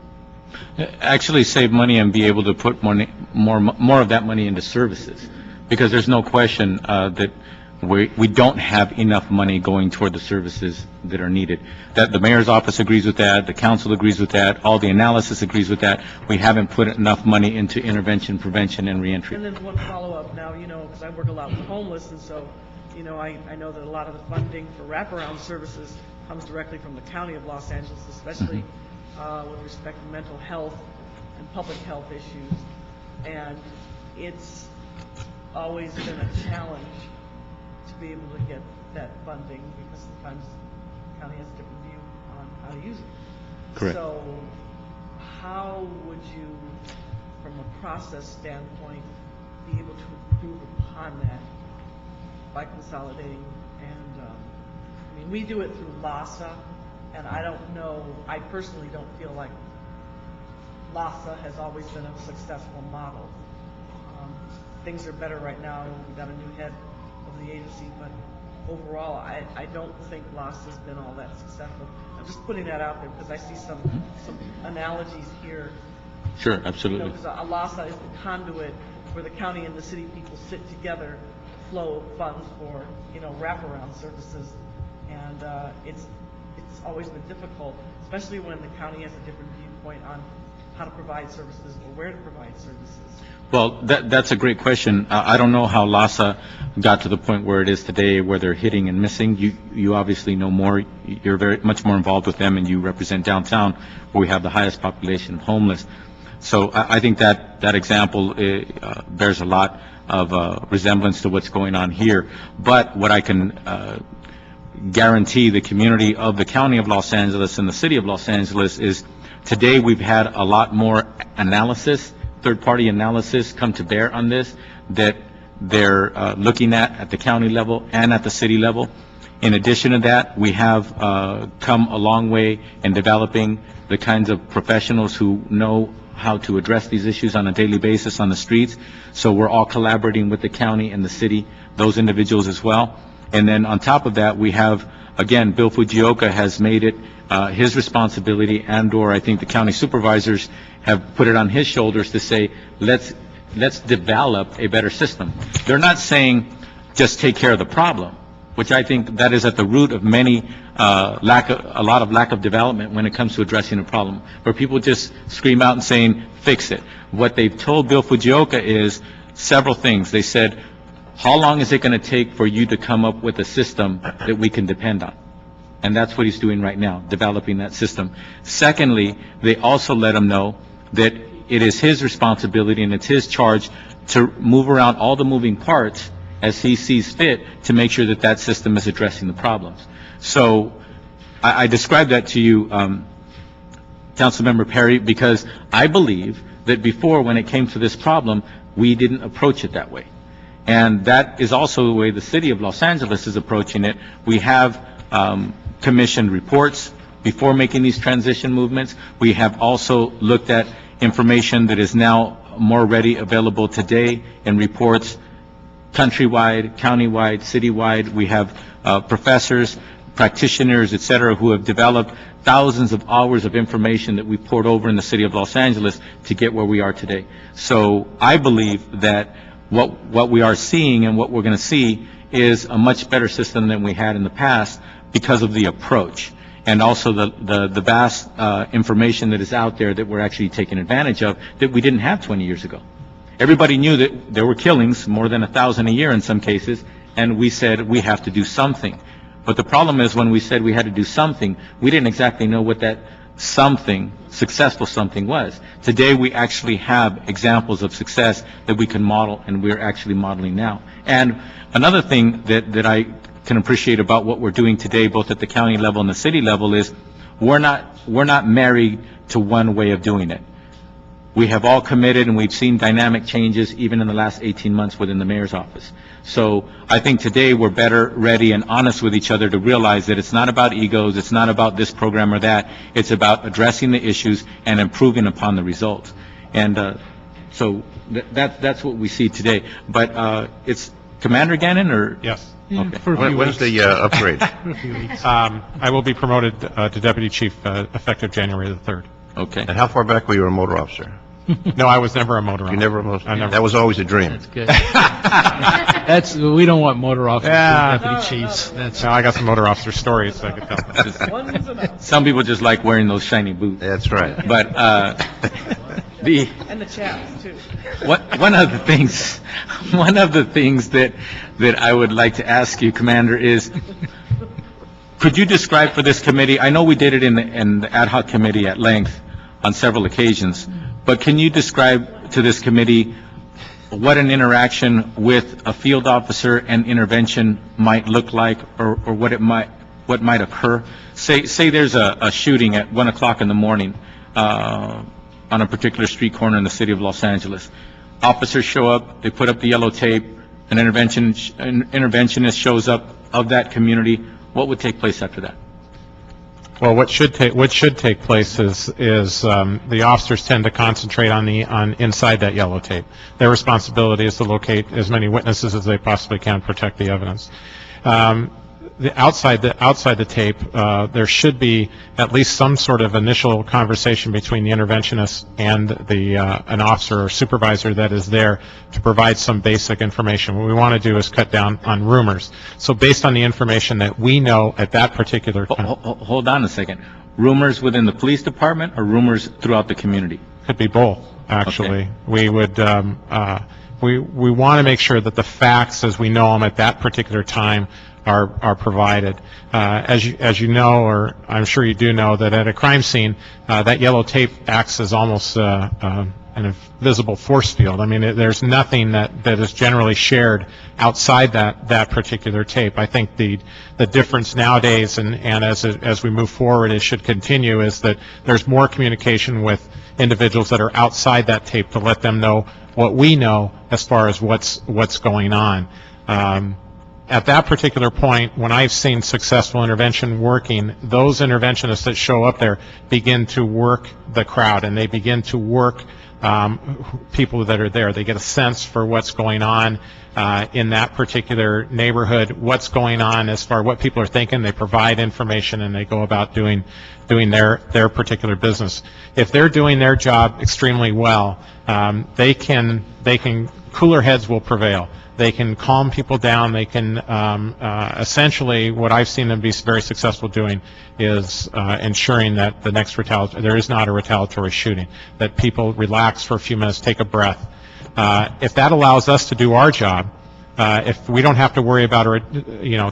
Actually save money and be able to put more of that money into services, because there's no question that we don't have enough money going toward the services that are needed. That the mayor's office agrees with that, the council agrees with that, all the analysis agrees with that. We haven't put enough money into intervention, prevention, and reentry. And then one follow-up now, because I work a lot with homeless, and so I know that a lot of the funding for wraparound services comes directly from the County of Los Angeles, especially with respect to mental health and public health issues. And it's always been a challenge to be able to get that funding, because sometimes the county has a different view on how to use it. Correct. So how would you, from a process standpoint, be able to improve upon that by consolidating? And we do it through LASA, and I personally don't feel like LASA has always been a successful model. Things are better right now. We've got a new head of the agency, but overall, I don't think LASA has been all that successful. I'm just putting that out there because I see some analogies here. Sure, absolutely. Because LASA is the conduit where the county and the city people sit together, flow funds for wraparound services, and it's always been difficult, especially when the county has a different viewpoint on how to provide services or where to provide services. Well, that's a great question. I don't know how LASA got to the point where it is today, where they're hitting and missing. You obviously know more. You're very much more involved with them, and you represent downtown, where we have the highest population of homeless. So I think that example bears a lot of resemblance to what's going on here. But what I can guarantee the community of the County of Los Angeles and the City of Los Angeles is today we've had a lot more analysis, third-party analysis come to bear on this that they're looking at the county level and at the city level. In addition to that, we have come a long way in developing the kinds of professionals who know how to address these issues on a daily basis on the streets. So we're all collaborating with the county and the city, those individuals as well. And then on top of that, we have, again, Bill Fujioka has made it his responsibility, and/or I think the county supervisors have put it on his shoulders to say, let's develop a better system. They're not saying just take care of the problem, which I think that is at the root of many a lot of lack of development when it comes to addressing a problem, where people just scream out and saying, fix it. What they've told Bill Fujioka is several things. They said, how long is it going to take for you to come up with a system that we can depend on? And that's what he's doing right now, developing that system. Secondly, they also let him know that it is his responsibility and it's his charge to move around all the moving parts as he sees fit to make sure that that system is addressing the problems. So I described that to you, Councilmember Perry, because I believe that before, when it came to this problem, we didn't approach it that way. And that is also the way the City of Los Angeles is approaching it. We have commissioned reports before making these transition movements. We have also looked at information that is now more ready available today in reports countrywide, countywide, citywide. We have professors, practitioners, et cetera, who have developed thousands of hours of information that we poured over in the City of Los Angeles to get where we are today. So I believe that what we are seeing and what we're going to see is a much better system than we had in the past because of the approach and also the vast information that is out there that we're actually taking advantage of that we didn't have 20 years ago. Everybody knew that there were killings, more than 1,000 a year in some cases, and we said we have to do something. But the problem is when we said we had to do something, we didn't exactly know what that something, successful something was. Today we actually have examples of success that we can model, and we're actually modeling now. And another thing that I can appreciate about what we're doing today, both at the county level and the city level, is we're not married to one way of doing it. We have all committed, and we've seen dynamic changes even in the last 18 months within the mayor's office. So I think today we're better ready and honest with each other to realize that it's not about egos, it's not about this program or that, it's about addressing the issues and improving upon the results. And so that's what we see today. But it's Commander Gannon, or? Yes. Okay. When's the upgrade? I will be promoted to Deputy Chief effective January the 3rd. Okay. And how far back were you a motor officer? No, I was never a motor officer. You never almost, I never. that was always a dream. That's good. We don't want motor officers, Yeah. deputy chiefs. No, I got some motor officer stories I could tell. One's enough. Some people just like wearing those shiny boots. That's right. But And the chaps, too. one of the things that I would like to ask you, Commander, is could you describe for this committee, I know we did it in the ad hoc committee at length on several occasions, but can you describe to this committee what an interaction with a field officer and intervention might look like, or what might occur? Say there's a shooting at 1 o'clock in the morning on a particular street corner in the city of Los Angeles. Officers show up, they put up the yellow tape, an interventionist shows up of that community. What would take place after that? Well, what should take place is the officers tend to concentrate on inside that yellow tape. Their responsibility is to locate as many witnesses as they possibly can, protect the evidence. Outside the tape, there should be at least some sort of initial conversation between the interventionist and an officer or supervisor that is there to provide some basic information. What we want to do is cut down on rumors. So based on the information that we know at that particular time, Hold on a second. Rumors within the police department or rumors throughout the community? could be both, actually. Okay. We would, we want to make sure that the facts as we know them at that particular time are provided. As you know, or I'm sure you do know, that at a crime scene, that yellow tape acts as almost an invisible force field. I mean, there's nothing that is generally shared outside that particular tape. I think the difference nowadays, and as we move forward, it should continue, is that there's more communication with individuals that are outside that tape to let them know what we know as far as what's going on. At that particular point, when I've seen successful intervention working, those interventionists that show up there begin to work the crowd, and they begin to work people that are there. They get a sense for what's going on in that particular neighborhood, what's going on as far as what people are thinking. They provide information, and they go about doing their particular business. If they're doing their job extremely well, they can cooler heads will prevail. They can calm people down. They can essentially, what I've seen them be very successful doing is ensuring that the next there is not a retaliatory shooting, that people relax for a few minutes, take a breath. If that allows us to do our job, if we don't have to worry about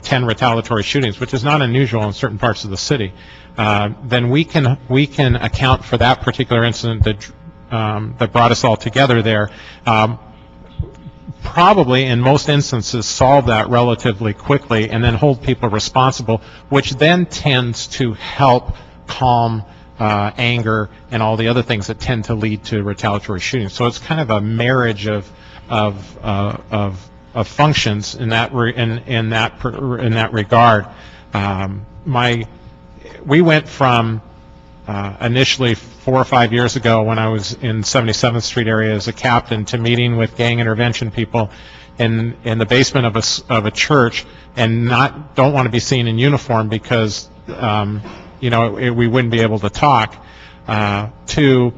10 retaliatory shootings, which is not unusual in certain parts of the city, then we can account for that particular incident that brought us all together there. Probably in most instances solve that relatively quickly and then hold people responsible, which then tends to help calm anger and all the other things that tend to lead to retaliatory shootings. So it's kind of a marriage of functions in that regard. We went from initially 4 or 5 years ago, when I was in 77th Street area as a captain, to meeting with gang intervention people in the basement of a church, and don't want to be seen in uniform because we wouldn't be able to talk. To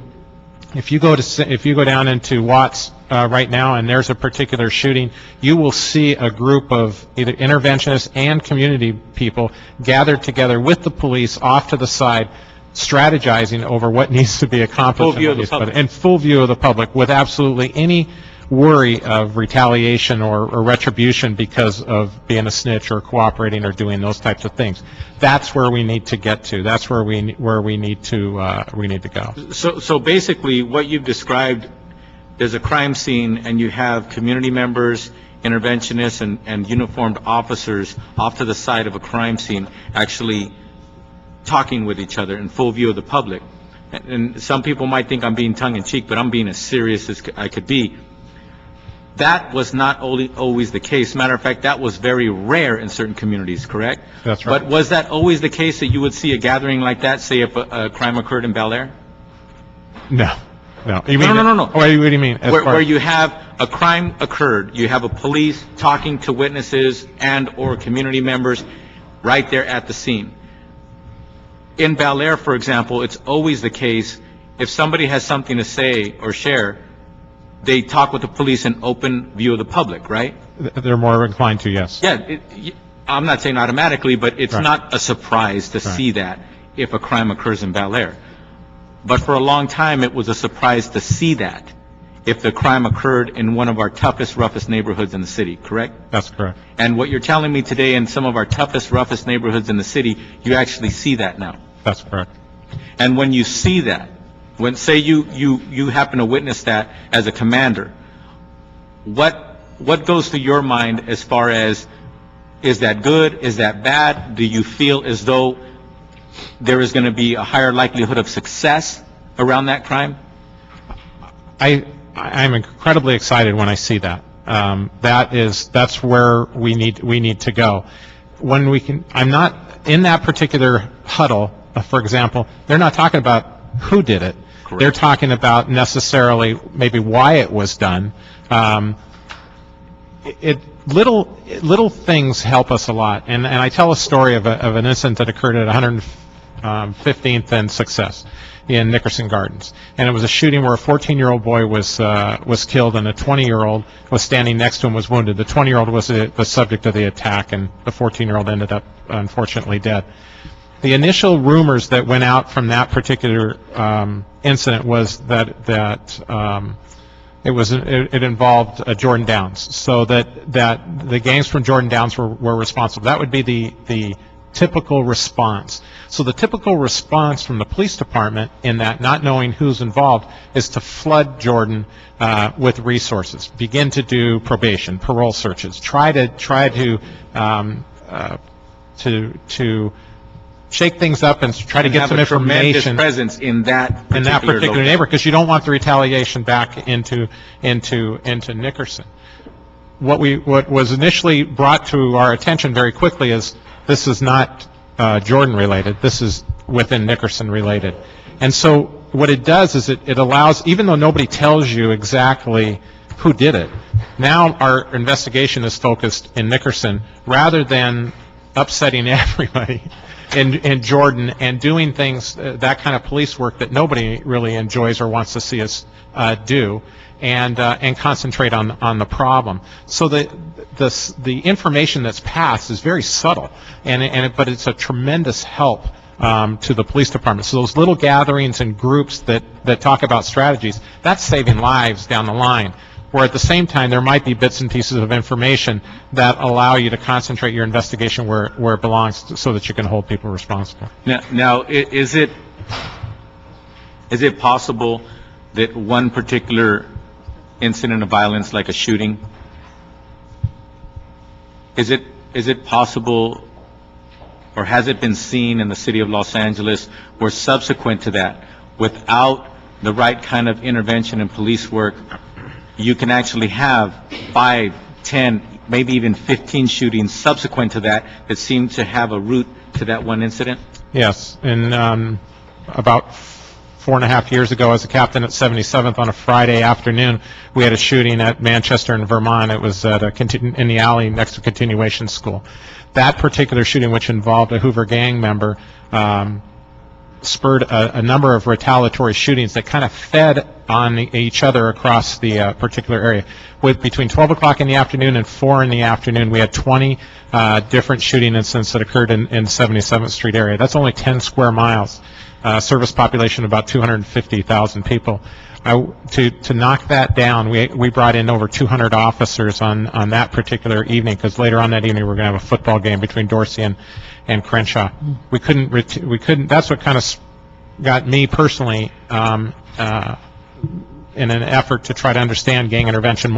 if you go down into Watts right now and there's a particular shooting, you will see a group of either interventionists and community people gathered together with the police off to the side, strategizing over what needs to be accomplished. Full view of the public. In full view of the public, with absolutely any worry of retaliation or retribution because of being a snitch or cooperating or doing those types of things. That's where we need to get to. That's where we need to go. So basically, what you've described, there's a crime scene, and you have community members, interventionists, and uniformed officers off to the side of a crime scene, actually talking with each other in full view of the public. And some people might think I'm being tongue-in-cheek, but I'm being as serious as I could be. That was not always the case. Matter of fact, that was very rare in certain communities, correct? That's right. But was that always the case, that you would see a gathering like that, say if a crime occurred in Bel Air? No. No. What do you mean? Where you have a crime occurred, you have a police talking to witnesses and or community members right there at the scene. In Bel Air, for example, it's always the case, if somebody has something to say or share, they talk with the police in open view of the public, right? They're more inclined to, yes. Yeah, I'm not saying automatically, but it's Right. not a surprise to see that if a crime occurs in Bel Air. But for a long time, it was a surprise to see that if the crime occurred in one of our toughest, roughest neighborhoods in the city, correct? That's correct. And what you're telling me today, in some of our toughest, roughest neighborhoods in the city, you actually see that now. That's correct. And when you see that, when, say you happen to witness that as a commander, what goes through your mind as far as, is that good, is that bad? Do you feel as though there is going to be a higher likelihood of success around that crime? I'm incredibly excited when I see that. That's where we need to go. When I'm not in that particular huddle, for example, they're not talking about who did it. Correct. They're talking about necessarily maybe why it was done. Little things help us a lot. And I tell a story of an incident that occurred at 115th and Success in Nickerson Gardens. And it was a shooting where a 14-year-old boy was killed, and a 20-year-old was standing next to him, was wounded. The 20-year-old was the subject of the attack, and the 14-year-old ended up unfortunately dead. The initial rumors that went out from that particular incident was that It involved Jordan Downs, so that the gangs from Jordan Downs were responsible. That would be the typical response. So the typical response from the police department, in that not knowing who's involved, is to flood Jordan with resources, begin to do probation, parole searches, try to shake things up and try to get some information. Tremendous presence in that particular neighborhood, because you don't want the retaliation back into Nickerson. What was initially brought to our attention very quickly is this is not Jordan related. This is within Nickerson related. And so what it does is it allows, even though nobody tells you exactly who did it, now our investigation is focused in Nickerson rather than upsetting everybody in Jordan and doing things, that kind of police work that nobody really enjoys or wants to see us do, and concentrate on the problem. So the information that's passed is very subtle, but it's a tremendous help to the police department. So those little gatherings and groups that talk about strategies, that's saving lives down the line. Where at the same time, there might be bits and pieces of information that allow you to concentrate your investigation where it belongs, so that you can hold people responsible. Now, is it possible that one particular incident of violence, like a shooting, is it possible, or has it been seen in the city of Los Angeles, where subsequent to that, without the right kind of intervention and police work, you can actually have 5, 10, maybe even 15 shootings subsequent to that seem to have a root to that one incident? Yes. And about 4.5 years ago, as a captain at 77th on a Friday afternoon, we had a shooting at Manchester in Vermont. It was at in the alley next to Continuation School. That particular shooting, which involved a Hoover gang member, spurred a number of retaliatory shootings that kind of fed on each other across the particular area. Between 12 o'clock in the afternoon and 4 in the afternoon, we had 20 different shooting incidents that occurred in 77th Street area. That's only 10 square miles. Service population of about 250,000 people. To knock that down, we brought in over 200 officers on that particular evening, because later on that evening we're going to have a football game between Dorsey and Crenshaw. We couldn't. That's what kind of got me personally in an effort to try to understand gang intervention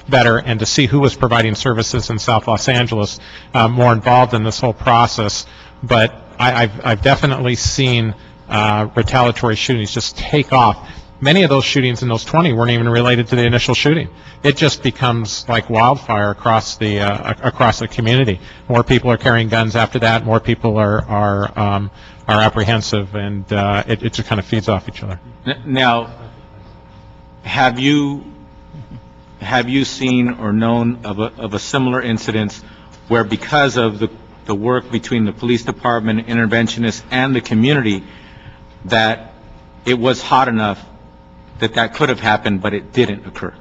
better, and to see who was providing services in South Los Angeles, more involved in this whole process. But I've definitely seen retaliatory shootings just take off. Many of those shootings in those 20 weren't even related to the initial shooting. It just becomes like wildfire across the community. More people are carrying guns after that. More people are apprehensive, and it just kind of feeds off each other. Now, have you seen or known of a similar incident where, because of the work between the police department, interventionists, and the community, that it was hot enough that could have happened, but it didn't occur?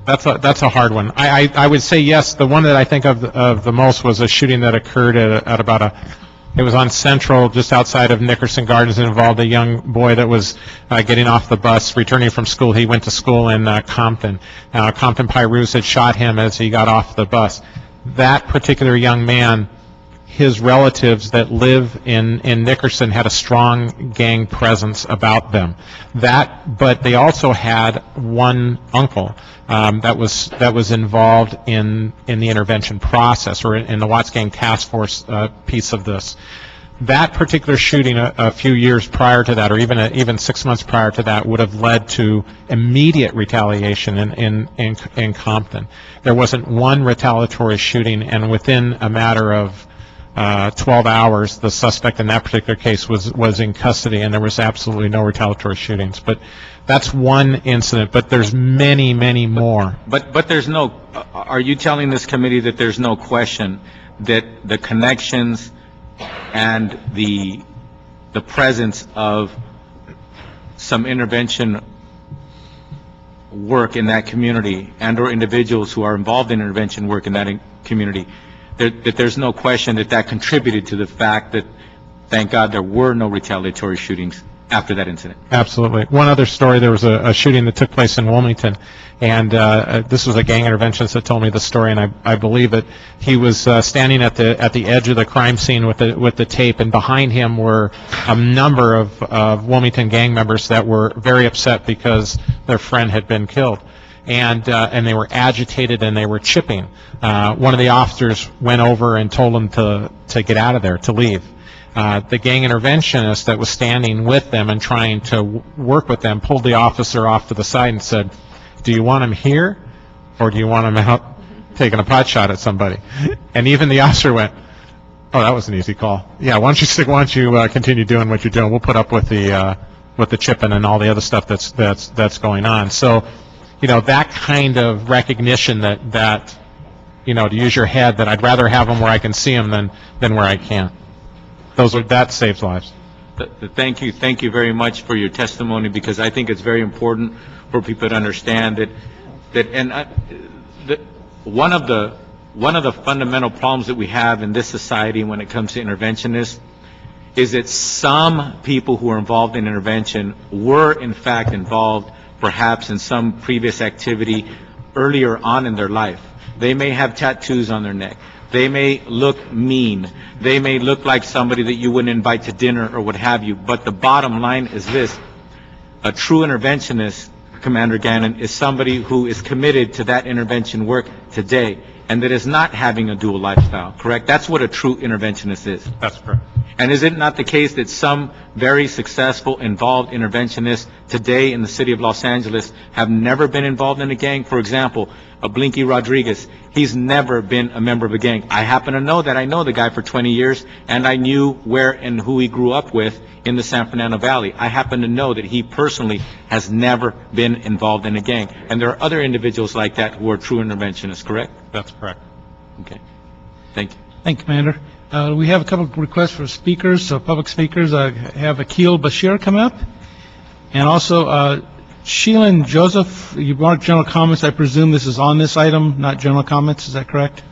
That's a hard one. I would say yes. The one that I think of the most was a shooting that occurred at about it was on Central, just outside of Nickerson Gardens, and involved a young boy that was getting off the bus, returning from school. He went to school in Compton. Compton Pyrus had shot him as he got off the bus. That particular young man, his relatives that live in Nickerson had a strong gang presence about them. But they also had one uncle that was involved in the intervention process, or in the Watts Gang Task Force piece of this. That particular shooting a few years prior to that, or even 6 months prior to that, would have led to immediate retaliation in Compton. There wasn't one retaliatory shooting, and within a matter of 12 hours, the suspect in that particular case was in custody, and there was absolutely no retaliatory shootings. But that's one incident, but there's many, many more. But there's no, are you telling this committee that there's no question that the connections and the presence of some intervention work in that community, and or individuals who are involved in intervention work in that community, that there's no question that contributed to the fact that, thank God, there were no retaliatory shootings after that incident. Absolutely. One other story, there was a shooting that took place in Wilmington, and this was a gang interventionist that told me the story, and I believe it. He was standing at the edge of the crime scene with the tape, and behind him were a number of Wilmington gang members that were very upset because their friend had been killed. And they were agitated and they were chipping. One of the officers went over and told them to get out of there, to leave. The gang interventionist that was standing with them and trying to work with them pulled the officer off to the side and said, "Do you want him here, or do you want him out taking a pot shot at somebody?" And even the officer went, "Oh, that was an easy call. Yeah, why don't you continue doing what you're doing? We'll put up with the chipping and all the other stuff that's going on." So, that kind of recognition that to use your head, that I'd rather have them where I can see them than where I can't. That saves lives. Thank you very much for your testimony, because I think it's very important for people to understand that one of the fundamental problems that we have in this society when it comes to interventionists is that some people who are involved in intervention were in fact involved perhaps in some previous activity earlier on in their life. They may have tattoos on their neck. They may look mean. They may look like somebody that you wouldn't invite to dinner or what have you. But the bottom line is this: a true interventionist, Commander Gannon, is somebody who is committed to that intervention work today and that is not having a dual lifestyle, correct? That's what a true interventionist is. That's correct. And is it not the case that some very successful, involved interventionists today in the city of Los Angeles have never been involved in a gang? For example, Blinky Rodriguez, he's never been a member of a gang. I happen to know that. I know the guy for 20 years, and I knew where and who he grew up with in the San Fernando Valley. I happen to know that he personally has never been involved in a gang. And there are other individuals like that who are true interventionists, correct? That's correct. Okay. Thank you. Thank you, Commander. We have a couple of requests for speakers, public speakers. I have Akil Bashir come up, and also Sheelan Joseph. You marked general comments. I presume this is on this item, not general comments. Is that correct?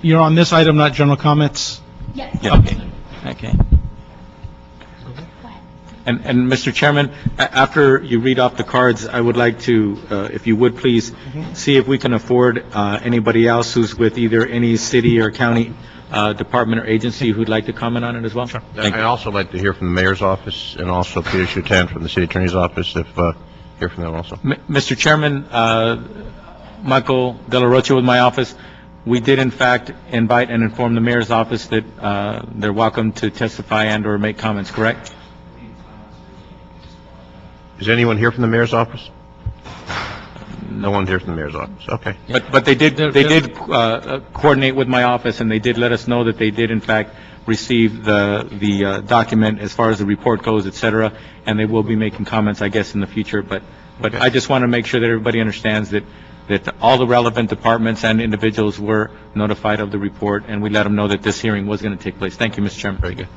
You're on this item, not general comments? Yes. Yeah. Okay. And Mr. Chairman, after you read off the cards, I would like to, if you would please, see if we can afford anybody else who's with either any city or county department or agency who'd like to comment on it as well. Sure. I'd also like to hear from the mayor's office and also Peter Chutan from the city attorney's office, if hear from them also. Mr. Chairman, Michael De La Rocha with my office, we did in fact invite and inform the mayor's office that they're welcome to testify and or make comments, correct? Is anyone here from the mayor's office? No one here from the mayor's office. Okay. But they did coordinate with my office, and they did let us know that they did in fact receive the document as far as the report goes, et cetera, and they will be making comments, I guess, in the future. But Okay. I just want to make sure that everybody understands that all the relevant departments and individuals were notified of the report, and we let them know that this hearing was going to take place. Thank you, Mr. Chairman. Very good.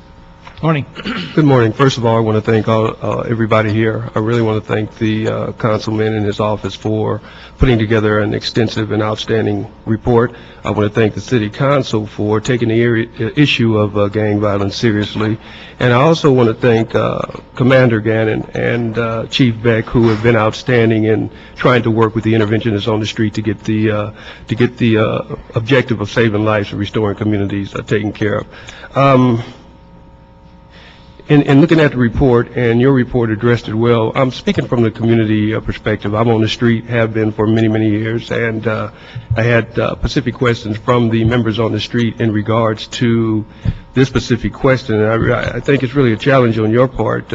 Morning. Good morning. First of all, I want to thank everybody here. I really want to thank the councilman and his office for putting together an extensive and outstanding report. I want to thank the city council for taking the issue of gang violence seriously. And I also want to thank Commander Gannon and Chief Beck, who have been outstanding in trying to work with the interventionists on the street to get the objective of saving lives and restoring communities taken care of. In looking at the report, and your report addressed it well, I'm speaking from the community perspective. I'm on the street, have been for many, many years, and I had specific questions from the members on the street in regards to this specific question. And I think it's really a challenge on your part,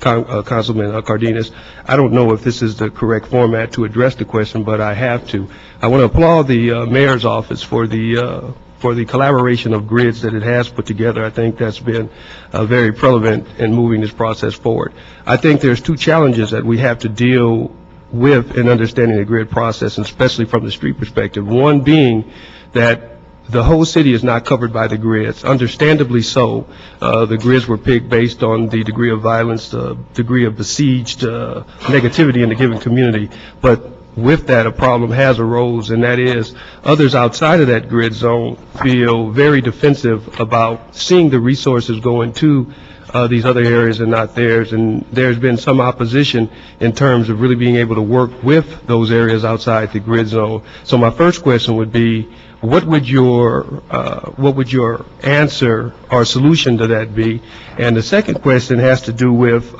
Councilman Cardenas. I don't know if this is the correct format to address the question, but I have to. I want to applaud the mayor's office for the collaboration of grids that it has put together. I think that's been very prevalent in moving this process forward. I think there's two challenges that we have to deal with in understanding the grid process, and especially from the street perspective. One being that the whole city is not covered by the grids, understandably so. The grids were picked based on the degree of violence, the degree of besieged negativity in the given community. But with that, a problem has arose, and that is others outside of that grid zone feel very defensive about seeing the resources going to these other areas and not theirs. And there's been some opposition in terms of really being able to work with those areas outside the grid zone. So my first question would be, what would your answer or solution to that be? And the second question has to do with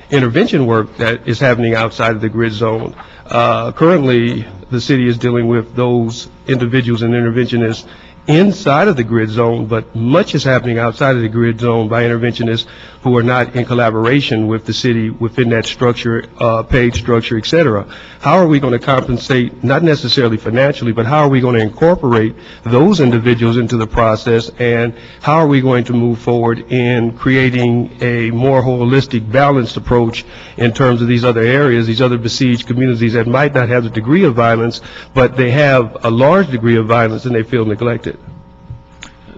intervention work that is happening outside of the grid zone. Currently, the city is dealing with those individuals and interventionists inside of the grid zone, but much is happening outside of the grid zone by interventionists who are not in collaboration with the city within that structure, paid structure, et cetera. How are we going to compensate, not necessarily financially, but how are we going to incorporate those individuals into the process, and how are we going to move forward in creating a more holistic, balanced approach in terms of these other areas, these other besieged communities that might not have the degree of violence, but they have a large degree of violence and they feel neglected?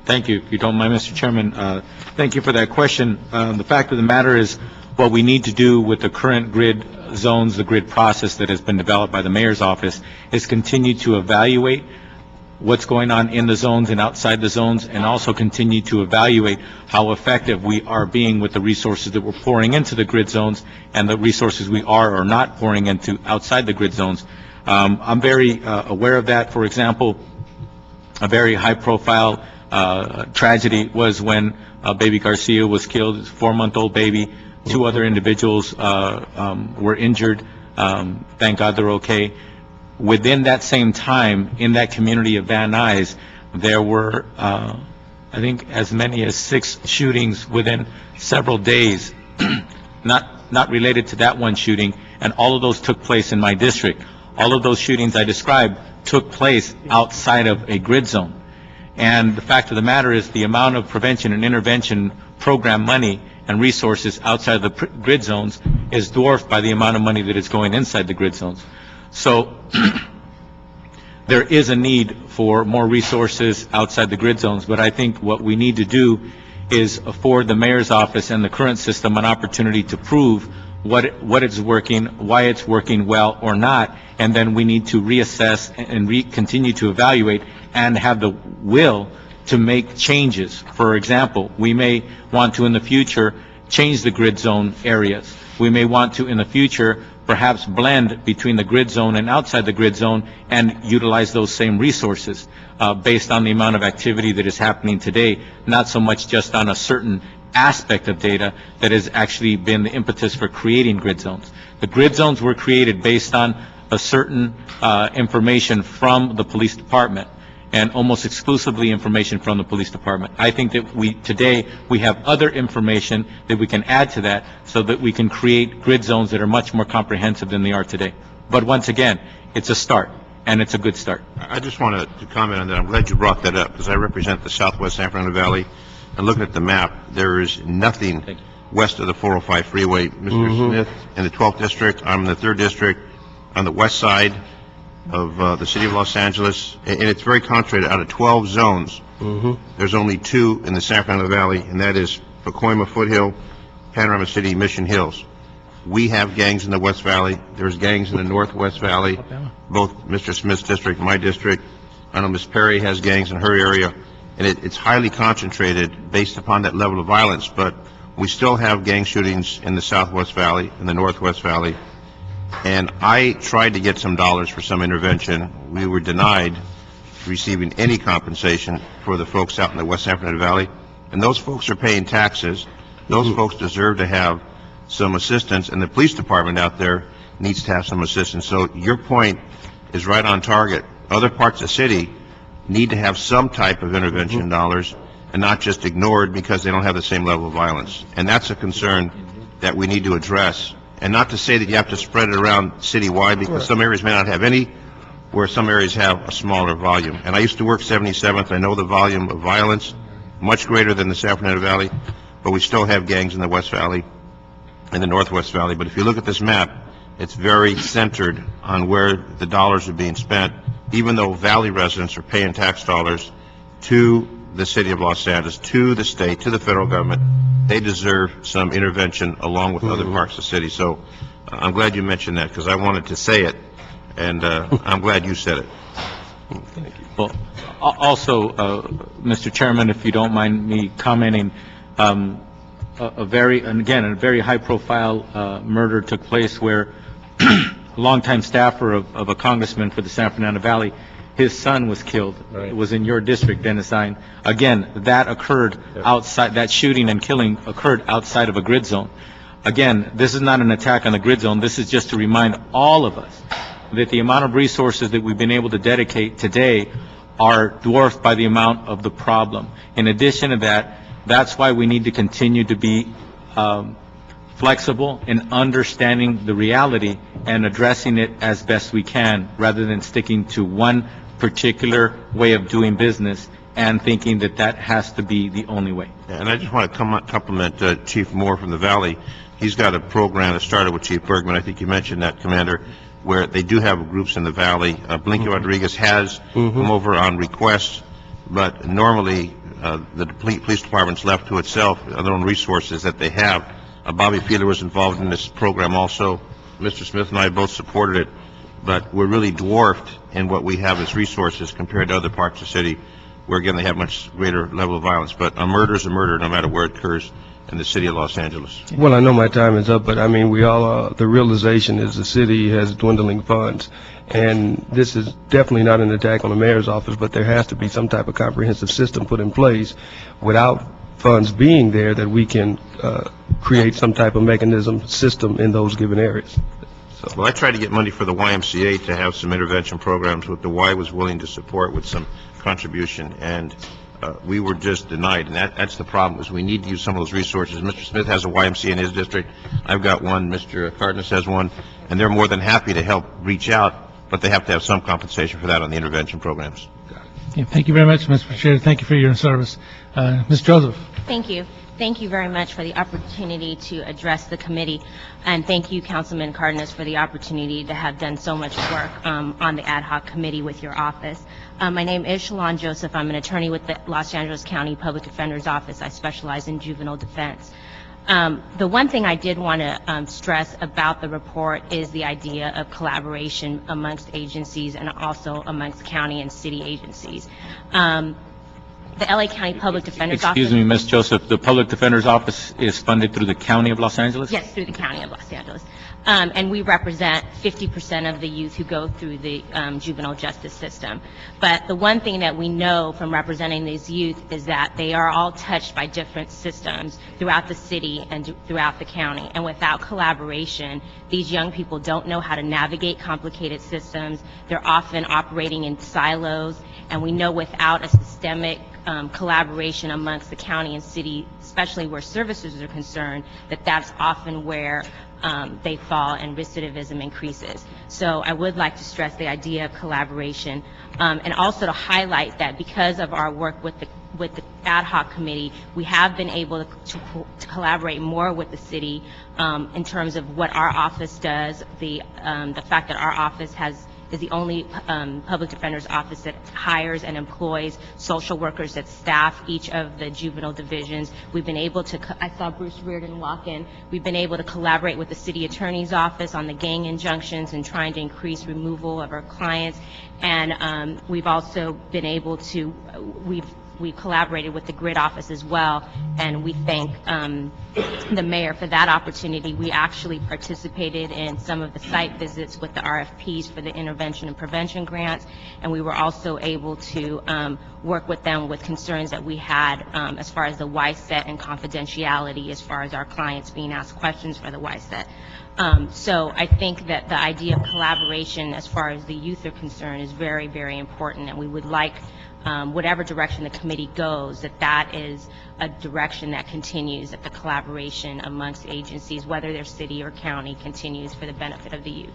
Thank you. If you don't mind, Mr. Chairman, thank you for that question. The fact of the matter is, what we need to do with the current grid zones, the grid process that has been developed by the mayor's office, is continue to evaluate what's going on in the zones and outside the zones, and also continue to evaluate how effective we are being with the resources that we're pouring into the grid zones and the resources we are or not pouring into outside the grid zones. I'm very aware of that. For example, a very high-profile tragedy was when baby Garcia was killed, a 4-month-old baby. 2 other individuals were injured. Thank God they're okay. Within that same time, in that community of Van Nuys, there were, I think, as many as 6 shootings within several days, not related to that one shooting, and all of those took place in my district. All of those shootings I described took place outside of a grid zone. And the fact of the matter is, the amount of prevention and intervention program money and resources outside of the grid zones is dwarfed by the amount of money that is going inside the grid zones. So there is a need for more resources outside the grid zones, but I think what we need to do is afford the mayor's office and the current system an opportunity to prove what is working, why it's working well or not, and then we need to reassess and continue to evaluate and have the will to make changes. For example, we may want to in the future change the grid zone areas. We may want to in the future perhaps blend between the grid zone and outside the grid zone and utilize those same resources based on the amount of activity that is happening today, not so much just on a certain aspect of data that has actually been the impetus for creating grid zones. The grid zones were created based on a certain information from the police department, and almost exclusively information from the police department. I think that today we have other information that we can add to that so that we can create grid zones that are much more comprehensive than they are today. But once again, it's a start, and it's a good start. I just wanted to comment on that. I'm glad you brought that up, because I represent the southwest San Fernando Valley, and looking at the map, there is nothing west of the 405 freeway. Mr. Smith in the 12th district, I'm in the 3rd district, on the west side of the city of Los Angeles, and it's very concentrated. Out of 12 zones, there's only 2 in the San Fernando Valley, and that is Pacoima Foothill, Panorama City, Mission Hills. We have gangs in the West Valley. There's gangs in the Northwest Valley, both Mr. Smith's district, my district. I know Ms. Perry has gangs in her area, and it's highly concentrated based upon that level of violence, but we still have gang shootings in the Southwest Valley, in the Northwest Valley. And I tried to get some dollars for some intervention. We were denied receiving any compensation for the folks out in the West San Fernando Valley. And those folks are paying taxes. Those folks deserve to have some assistance, and the police department out there needs to have some assistance. So your point is right on target. Other parts of the city need to have some type of intervention dollars and not just ignored because they don't have the same level of violence. And that's a concern that we need to address. And not to say that you have to spread it around citywide, because some areas may not have any, where some areas have a smaller volume. And I used to work 77th. I know the volume of violence, much greater than the San Fernando Valley, but we still have gangs in the West Valley and the Northwest Valley. But if you look at this map, it's very centered on where the dollars are being spent, even though Valley residents are paying tax dollars to the city of Los Angeles, to the state, to the federal government. They deserve some intervention along with other parts of the city. So I'm glad you mentioned that, because I wanted to say it, and I'm glad you said it. Thank you. Well, also, Mr. Chairman, if you don't mind me commenting, a very high-profile murder took place where a longtime staffer of a congressman for the San Fernando Valley, his son was killed. Right. It was in your district, Dennis Ine. Again, that occurred outside, that shooting and killing occurred outside of a grid zone. Again, this is not an attack on the grid zone. This is just to remind all of us that the amount of resources that we've been able to dedicate today are dwarfed by the amount of the problem. In addition to that, that's why we need to continue to be flexible in understanding the reality and addressing it as best we can, rather than sticking to one particular way of doing business and thinking that that has to be the only way. And I just want to compliment Chief Moore from the Valley. He's got a program that started with Chief Bergman. I think you mentioned that, Commander, where they do have groups in the Valley. Blinky Rodriguez has come over on request, but normally the police department's left to itself, their own resources that they have. Bobby Feeler was involved in this program also. Mr. Smith and I both supported it, but we're really dwarfed in what we have as resources compared to other parts of the city, where again they have much greater level of violence. But a murder is a murder, no matter where it occurs in the city of Los Angeles. Well, I know my time is up, but I mean, we all, the realization is the city has dwindling funds. And this is definitely not an attack on the mayor's office, but there has to be some type of comprehensive system put in place without funds being there that we can create some type of mechanism, system in those given areas. So. Well, I tried to get money for the YMCA to have some intervention programs, what the Y was willing to support with some contribution, and we were just denied, and that's the problem, is we need to use some of those resources. Mr. Smith has a YMCA in his district. I've got one. Mr. Cardenas has one, and they're more than happy to help reach out, but they have to have some compensation for that on the intervention programs. Yeah, thank you very much, Mr. Chair. Thank you for your service. Ms. Joseph. Thank you. Thank you very much for the opportunity to address the committee, and thank you, Councilman Cardenas, for the opportunity to have done so much work on the ad hoc committee with your office. My name is Shalon Joseph. I'm an attorney with the Los Angeles County Public Defender's Office. I specialize in juvenile defense. The one thing I did want to stress about the report is the idea of collaboration amongst agencies and also amongst county and city agencies. The LA County Public Defender's Office... Excuse me, Ms. Joseph, the Public Defender's Office is funded through the County of Los Angeles? Yes, through the County of Los Angeles. And we represent 50% of the youth who go through the juvenile justice system. But the one thing that we know from representing these youth is that they are all touched by different systems throughout the city and throughout the county. And without collaboration, these young people don't know how to navigate complicated systems. They're often operating in silos. And we know without a systemic collaboration amongst the county and city, especially where services are concerned, that's often where they fall and recidivism increases. So I would like to stress the idea of collaboration, and also to highlight that because of our work with the ad hoc committee, we have been able to collaborate more with the city in terms of what our office does, the fact that our office is the only public defender's office that hires and employs social workers that staff each of the juvenile divisions. We've been able to, I saw Bruce Reardon walk in, we've been able to collaborate with the city attorney's office on the gang injunctions and trying to increase removal of our clients. And we've also been able to, we've collaborated with the grid office as well, and we thank the mayor for that opportunity. We actually participated in some of the site visits with the RFPs for the intervention and prevention grants, and we were also able to work with them with concerns that we had as far as the YSET and confidentiality as far as our clients being asked questions for the YSET. So I think that the idea of collaboration as far as the youth are concerned is very, very important, and we would like whatever direction the committee goes, that is a direction that continues, that the collaboration amongst agencies, whether they're city or county, continues for the benefit of the youth.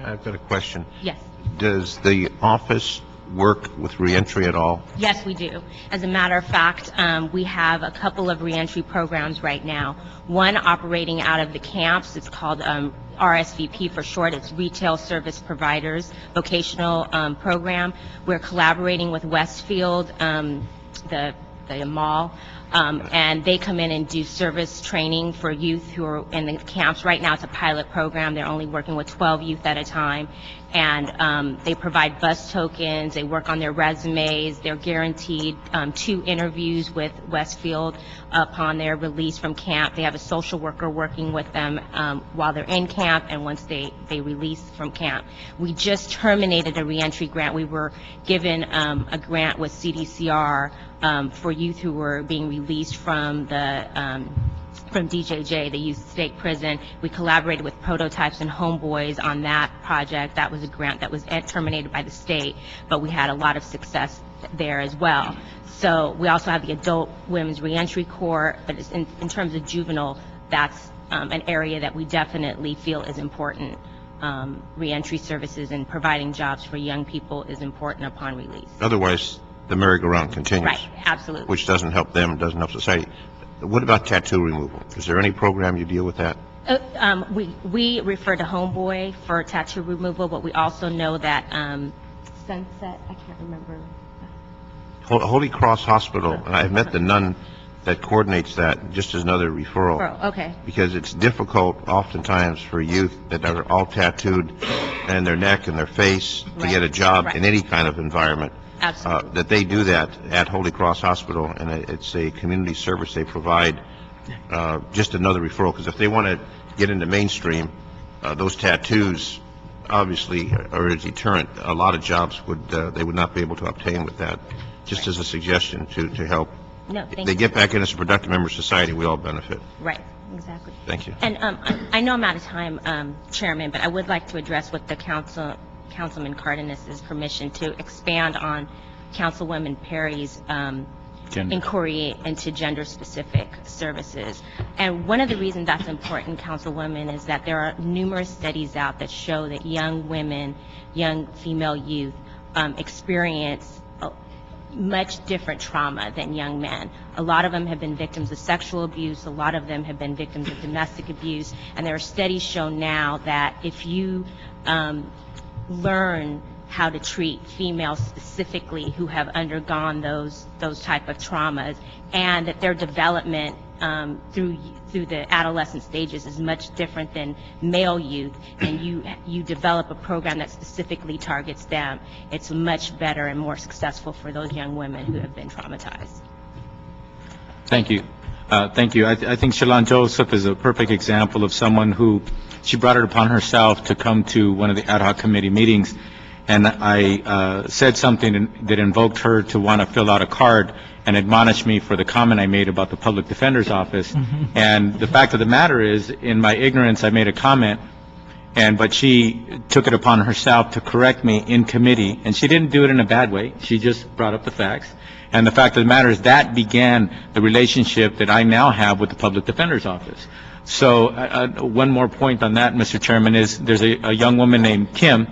I've got a question. Yes. Does the office work with reentry at all? Yes, we do. As a matter of fact, we have a couple of reentry programs right now. One operating out of the camps. It's called RSVP for short. It's Retail Service Providers Vocational Program. We're collaborating with Westfield, the the mall. And they come in and do service training for youth who are in the camps. Right now, it's a pilot program. They're only working with 12 youth at a time. And they provide bus tokens. They work on their resumes. They're guaranteed 2 interviews with Westfield upon their release from camp. They have a social worker working with them while they're in camp and once they release from camp. We just terminated a reentry grant. We were given a grant with CDCR for youth who were being released from the from DJJ, the Youth State Prison. We collaborated with Prototypes and Homeboys on that project. That was a grant that was terminated by the state, but we had a lot of success there as well. So we also have the Adult Women's Reentry Court, but it's in terms of juvenile, that's an area that we definitely feel is important. Reentry services and providing jobs for young people is important upon release. Otherwise, the merry-go-round continues. Right, absolutely. Which doesn't help them, doesn't help society. What about tattoo removal? Is there any program you deal with that? We refer to Homeboy for tattoo removal, but we also know that Sunset, I can't remember. Holy Cross Hospital, and I've met the nun that coordinates that, just as another referral. Okay. Because it's difficult oftentimes for youth that are all tattooed in their neck and their face to get a job in any kind of environment. Absolutely. That they do that at Holy Cross Hospital, and it's a community service they provide, just another referral, because if they want to get into mainstream, those tattoos obviously are a deterrent. A lot of jobs they would not be able to obtain with that. Just as a suggestion to help. No, thank they you. get back in as a productive member of society, we all benefit. Right, exactly. Thank you. And I know I'm out of time, Chairman, but I would like to address with the Councilman Cardenas' permission to expand on Councilwoman Perry's inquiry into gender-specific services. And one of the reasons that's important, Councilwoman, is that there are numerous studies out that show that young women, young female youth, experience much different trauma than young men. A lot of them have been victims of sexual abuse. A lot of them have been victims of domestic abuse. And there are studies shown now that if you learn how to treat females specifically who have undergone those type of traumas, and that their development through the adolescent stages is much different than male youth, and you develop a program that specifically targets them, it's much better and more successful for those young women who have been traumatized. Thank you. Thank you. I think Shalon Joseph is a perfect example of someone who, she brought it upon herself to come to one of the ad hoc committee meetings, and I said something that invoked her to want to fill out a card and admonished me for the comment I made about the public defender's office. Mm-hmm. And the fact of the matter is, in my ignorance, I made a comment, but she took it upon herself to correct me in committee, and she didn't do it in a bad way. She just brought up the facts. And the fact of the matter is that began the relationship that I now have with the public defender's office. So one more point on that, Mr. Chairman, is there's a young woman named Kim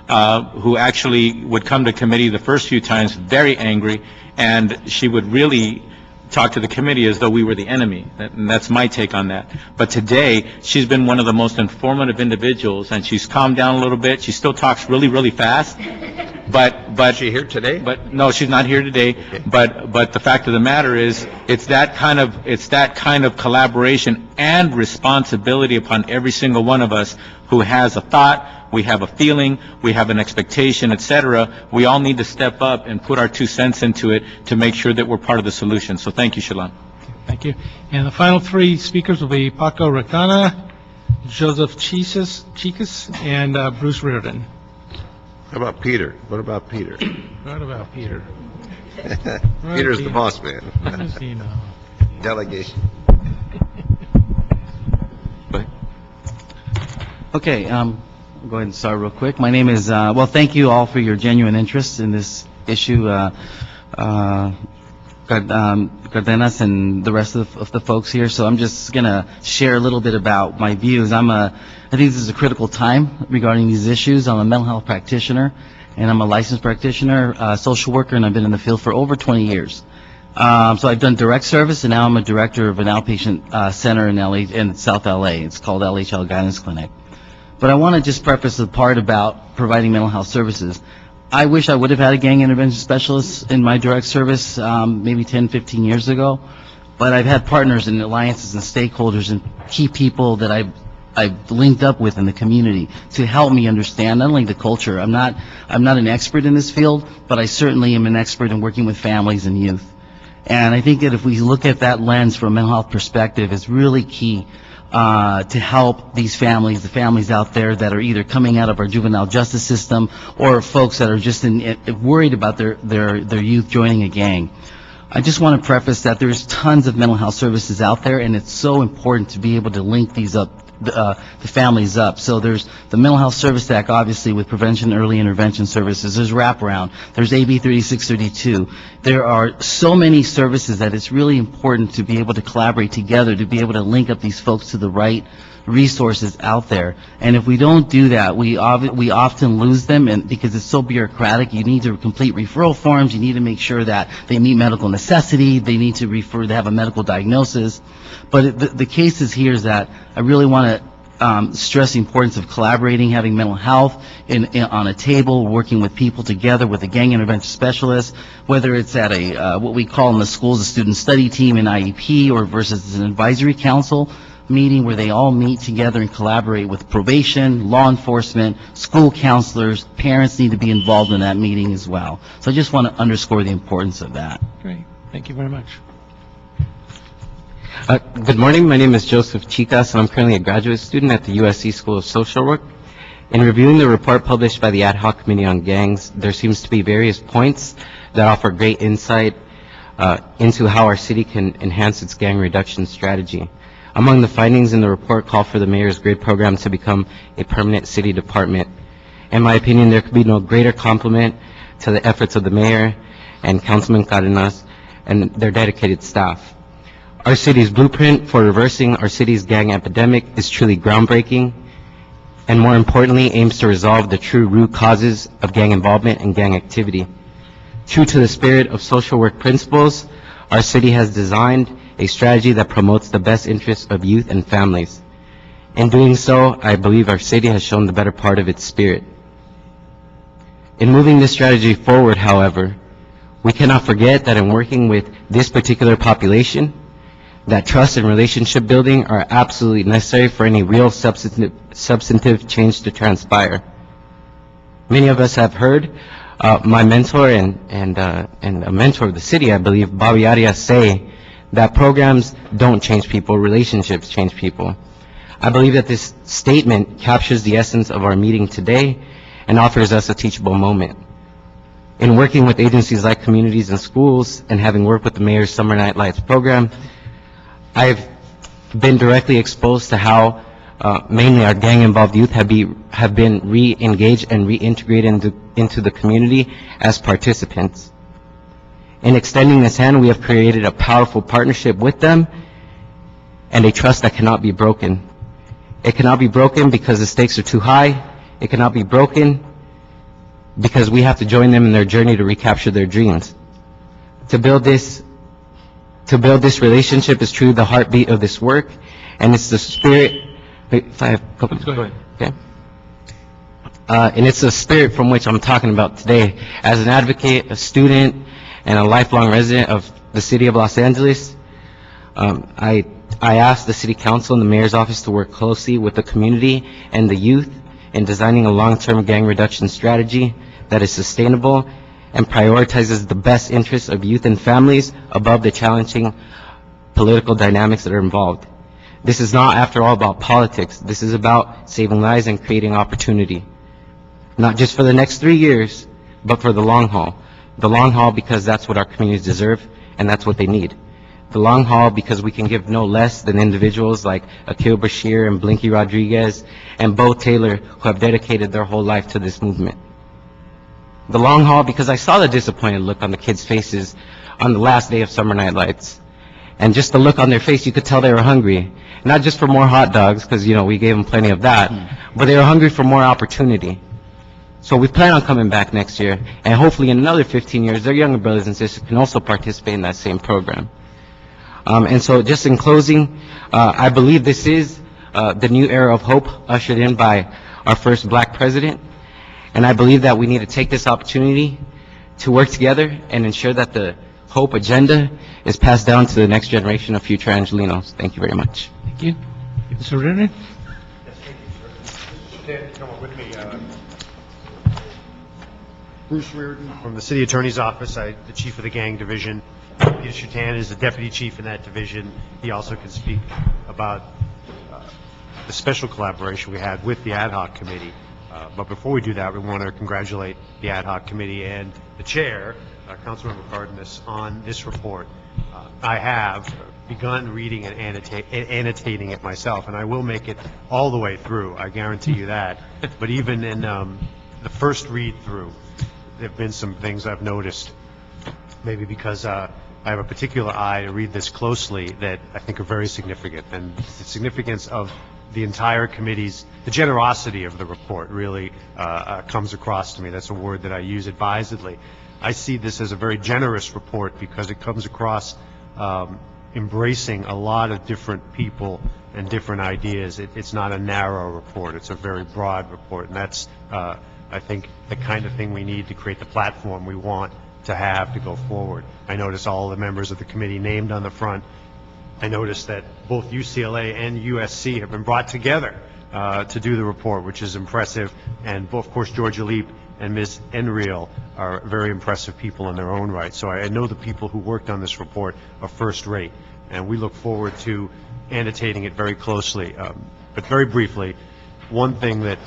who actually would come to committee the first few times very angry, and she would really talk to the committee as though we were the enemy. And that's my take on that. But today, she's been one of the most informative individuals, and she's calmed down a little bit. She still talks really, really fast. But is she here today? But no, she's not here today. Okay. But the fact of the matter is, it's that kind of collaboration and responsibility upon every single one of us who has a thought, we have a feeling, we have an expectation, etc. We all need to step up and put our 2 cents into it to make sure that we're part of the solution. So thank you, Shalon. Thank you. And the final 3 speakers will be Paco Racana, Joseph Chicas, and Bruce Reardon. How about Peter? What about Peter? What about Peter? Peter's the boss man. What does he know? Delegation. Okay, I'll go ahead and start real quick. My name is, thank you all for your genuine interest in this issue. Cardenas and the rest of the folks here. So I'm just going to share a little bit about my views. I think this is a critical time regarding these issues. I'm a mental health practitioner, and I'm a licensed practitioner, social worker, and I've been in the field for over 20 years. So I've done direct service, and now I'm a director of an outpatient center in South LA. It's called LHL Guidance Clinic. But I want to just preface the part about providing mental health services. I wish I would have had a gang intervention specialist in my direct service maybe 10, 15 years ago, but I've had partners and alliances and stakeholders and key people that I've linked up with in the community to help me understand not only the culture. I'm not an expert in this field, but I certainly am an expert in working with families and youth. And I think that if we look at that lens from a mental health perspective, it's really key to help these families, the families out there that are either coming out of our juvenile justice system or folks that are just worried about their youth joining a gang. I just want to preface that there's tons of mental health services out there, and it's so important to be able to link these up, the families up. So there's the Mental Health Service Act, obviously, with prevention and early intervention services. There's wraparound. There's AB 3632. There are so many services that it's really important to be able to collaborate together, to be able to link up these folks to the right resources out there. And if we don't do that, we often lose them, and because it's so bureaucratic. You need to complete referral forms. You need to make sure that they meet medical necessity. They need to have a medical diagnosis. But the case is here is that I really want to stress the importance of collaborating, having mental health on a table, working with people together with a gang intervention specialist, whether it's at what we call in the schools a student study team, an IEP, or versus an advisory council meeting where they all meet together and collaborate with probation, law enforcement, school counselors. Parents need to be involved in that meeting as well. So I just want to underscore the importance of that. Great. Thank you very much. Good morning. My name is Joseph Chicas, and I'm currently a graduate student at the USC School of Social Work. In reviewing the report published by the Ad Hoc Committee on Gangs, there seems to be various points that offer great insight into how our city can enhance its gang reduction strategy. Among the findings in the report call for the Mayor's Grid program to become a permanent city department. In my opinion, there could be no greater compliment to the efforts of the Mayor and Councilman Cardenas and their dedicated staff. Our city's blueprint for reversing our city's gang epidemic is truly groundbreaking, and more importantly, aims to resolve the true root causes of gang involvement and gang activity. True to the spirit of social work principles, our city has designed a strategy that promotes the best interests of youth and families. In doing so, I believe our city has shown the better part of its spirit. In moving this strategy forward, however, we cannot forget that in working with this particular population, that trust and relationship building are absolutely necessary for any real substantive change to transpire. Many of us have heard my mentor and a mentor of the city, I believe, Bobby Arias, say that programs don't change people, relationships change people. I believe that this statement captures the essence of our meeting today and offers us a teachable moment. In working with agencies like communities and schools, and having worked with the Mayor's Summer Night Lights program, I've been directly exposed to how mainly our gang-involved youth have been re-engaged and reintegrated into the community as participants. In extending this hand, we have created a powerful partnership with them and a trust that cannot be broken. It cannot be broken because the stakes are too high. It cannot be broken because we have to join them in their journey to recapture their dreams. To build this relationship is truly the heartbeat of this work, and it's the spirit. Wait, if I have a couple. Go ahead. Okay. And it's the spirit from which I'm talking about today. As an advocate, a student, and a lifelong resident of the city of Los Angeles, I asked the City Council and the Mayor's office to work closely with the community and the youth in designing a long-term gang reduction strategy that is sustainable and prioritizes the best interests of youth and families above the challenging political dynamics that are involved. This is not, after all, about politics. This is about saving lives and creating opportunity. Not just for the next 3 years, but for the long haul. The long haul because that's what our communities deserve, and that's what they need. The long haul because we can give no less than individuals like Akil Bashir and Blinky Rodriguez and Bo Taylor, who have dedicated their whole life to this movement. The long haul because I saw the disappointed look on the kids' faces on the last day of Summer Night Lights. And just the look on their face, you could tell they were hungry. Not just for more hot dogs, because, you know, we gave them plenty of that, but they were hungry for more opportunity. So we plan on coming back next year, and hopefully in another 15 years, their younger brothers and sisters can also participate in that same program. And so just in closing, I believe this is the new era of hope ushered in by our first black president. And I believe that we need to take this opportunity to work together and ensure that the HOPE agenda is passed down to the next generation of future Angelinos. Thank you very much. Thank you. Mr. Renner? Come on with me. Bruce Reardon from the City Attorney's Office, the Chief of the Gang Division. Peter Chutan is the Deputy Chief in that division. He also can speak about the special collaboration we had with the Ad Hoc Committee. But before we do that, we want to congratulate the Ad Hoc Committee and the Chair, Councilmember Cardenas, on this report. I have begun reading and annotating it myself, and I will make it all the way through, I guarantee you that. But even in the first read-through, there have been some things I've noticed, maybe because I have a particular eye to read this closely, that I think are very significant. And the significance of the entire committee's, the generosity of the report really comes across to me. That's a word that I use advisedly. I see this as a very generous report because it comes across embracing a lot of different people and different ideas. It's not a narrow report. It's a very broad report. And that's, I think, the kind of thing we need to create the platform we want to have to go forward. I notice all the members of the committee named on the front. I noticed that both UCLA and USC have been brought together to do the report, which is impressive. And of course, Georgia Leap and Ms. Enriel are very impressive people in their own right. So I know the people who worked on this report are first rate, and we look forward to annotating it very closely. But very briefly, one thing that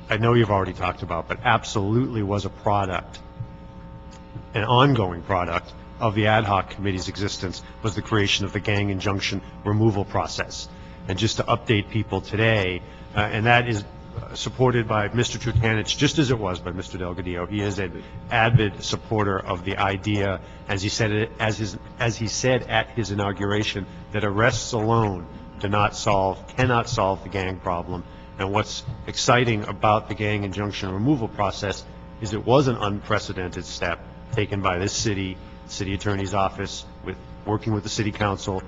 I know you've already talked about, but absolutely was a product, an ongoing product of the Ad Hoc Committee's existence, was the creation of the gang injunction removal process. And just to update people today, and that is supported by Mr. Trutanich, just as it was by Mr. Delgadillo. He is an avid supporter of the idea, as he said at his inauguration, that arrests alone cannot solve the gang problem. And what's exciting about the gang injunction removal process is it was an unprecedented step taken by this city attorney's office, working with the city council.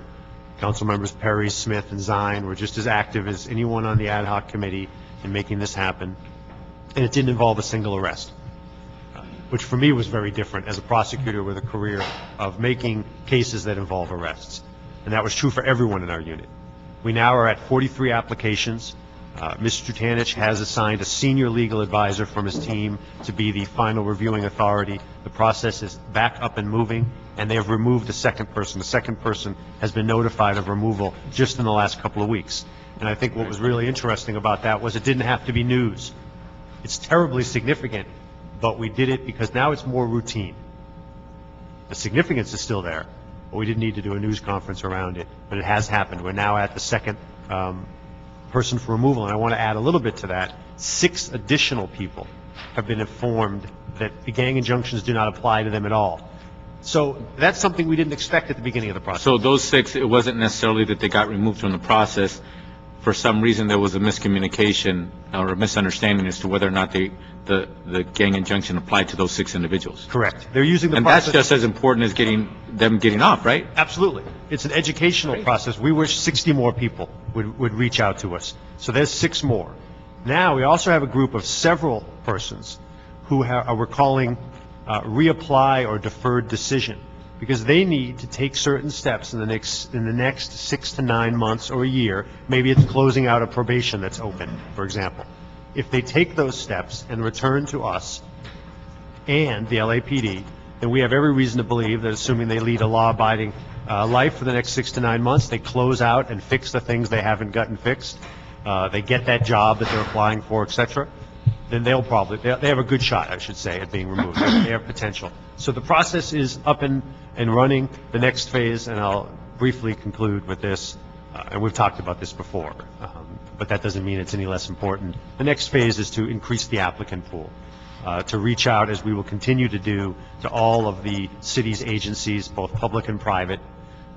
Council members Perry, Smith, and Zine were just as active as anyone on the ad hoc committee in making this happen. And it didn't involve a single arrest, which for me was very different as a prosecutor with a career of making cases that involve arrests. And that was true for everyone in our unit. We now are at 43 applications. Mr. Trutanich has assigned a senior legal advisor from his team to be the final reviewing authority. The process is back up and moving, and they have removed the second person. The second person has been notified of removal just in the last couple of weeks. And I think what was really interesting about that was it didn't have to be news. It's terribly significant, but we did it because now it's more routine. The significance is still there, but we didn't need to do a news conference around it. But it has happened. We're now at the second person for removal, and I want to add a little bit to that. 6 additional people have been informed that the gang injunctions do not apply to them at all. So that's something we didn't expect at the beginning of the process. So those 6, it wasn't necessarily that they got removed from the process. For some reason, there was a miscommunication or a misunderstanding as to whether or not the gang injunction applied to those 6 individuals. Correct. They're using the and process. And that's just as important as getting off, right? Absolutely. It's an educational process. We wish 60 more people would reach out to us. So there's 6 more. Now we also have a group of several persons who we're calling reapply or deferred decision, because they need to take certain steps in the next 6 to 9 months or a year. Maybe it's closing out a probation that's open, for example. If they take those steps and return to us and the LAPD, then we have every reason to believe that, assuming they lead a law-abiding life for the next 6 to 9 months, they close out and fix the things they haven't gotten fixed, they get that job that they're applying for, etc., then they have a good shot, I should say, at being removed. They have potential. So the process is up and running. The next phase, and I'll briefly conclude with this, and we've talked about this before, but that doesn't mean it's any less important. The next phase is to increase the applicant pool, to reach out, as we will continue to do, to all of the city's agencies, both public and private,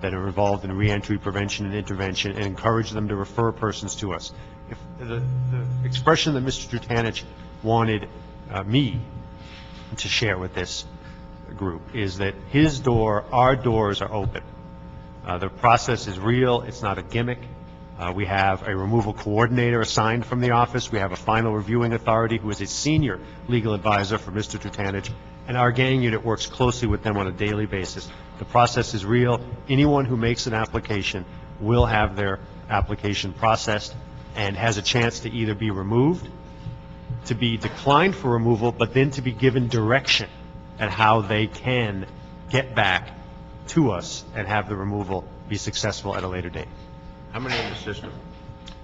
that are involved in reentry prevention and intervention, and encourage them to refer persons to us. If the expression that Mr. Trutanich wanted me to share with this group is that our doors are open. The process is real. It's not a gimmick. We have a removal coordinator assigned from the office. We have a final reviewing authority who is a senior legal advisor for Mr. Tutanich, and our gang unit works closely with them on a daily basis. The process is real. Anyone who makes an application will have their application processed and has a chance to either be removed, to be declined for removal, but then to be given direction at how they can get back to us and have the removal be successful at a later date. How many in the system?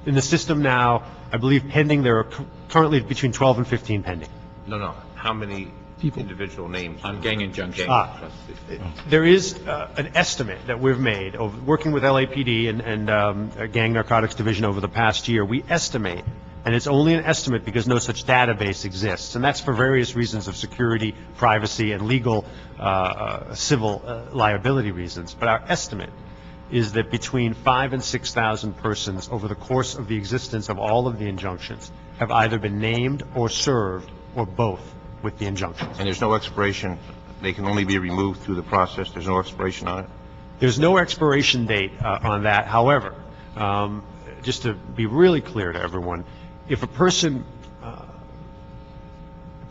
In the system now, I believe pending, there are currently between 12 and 15 pending. No. How many individual names? On gang injunction. There is an estimate that we've made, working with LAPD and Gang Narcotics Division over the past year. We estimate, and it's only an estimate because no such database exists, and that's for various reasons of security, privacy, and legal civil liability reasons. But our estimate is that between 5,000 and 6,000 persons over the course of the existence of all of the injunctions have either been named or served or both with the injunctions. And there's no expiration? They can only be removed through the process? There's no expiration on it? There's no expiration date on that. However, just to be really clear to everyone, if a person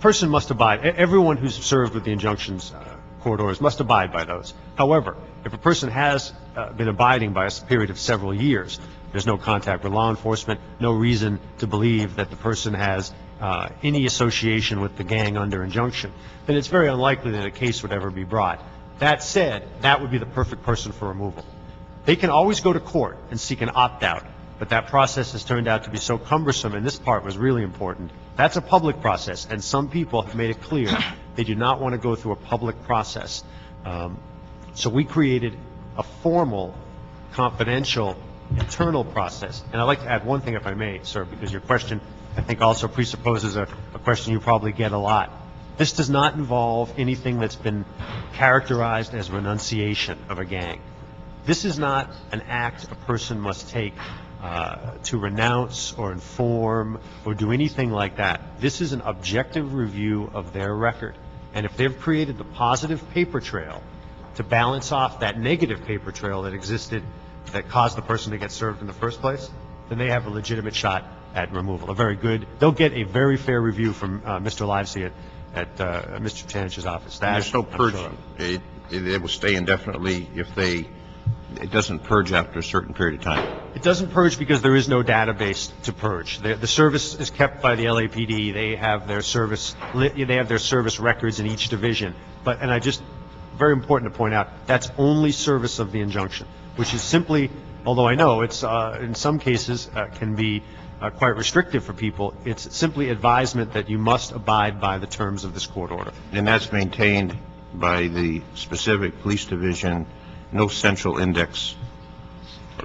must abide, everyone who's served with the injunctions court orders must abide by those. However, if a person has been abiding by a period of several years, there's no contact with law enforcement, no reason to believe that the person has any association with the gang under injunction, then it's very unlikely that a case would ever be brought. That said, that would be the perfect person for removal. They can always go to court and seek an opt-out, but that process has turned out to be so cumbersome, and this part was really important. That's a public process, and some people have made it clear they do not want to go through a public process. So we created a formal, confidential, internal process. And I'd like to add one thing, if I may, sir, because your question, I think, also presupposes a question you probably get a lot. This does not involve anything that's been characterized as renunciation of a gang. This is not an act a person must take to renounce or inform or do anything like that. This is an objective review of their record. And if they've created the positive paper trail to balance off that negative paper trail that existed that caused the person to get served in the first place, then they have a legitimate shot at removal. They'll get a very fair review from Mr. Livesey at Mr. Tanich's office. And there's no purging. It will stay indefinitely if it doesn't purge after a certain period of time. It doesn't purge because there is no database to purge. The service is kept by the LAPD. They have their service records in each division. Very important to point out, that's only service of the injunction, which is simply, although I know it's in some cases can be quite restrictive for people, it's simply advisement that you must abide by the terms of this court order. And that's maintained by the specific police division, no central index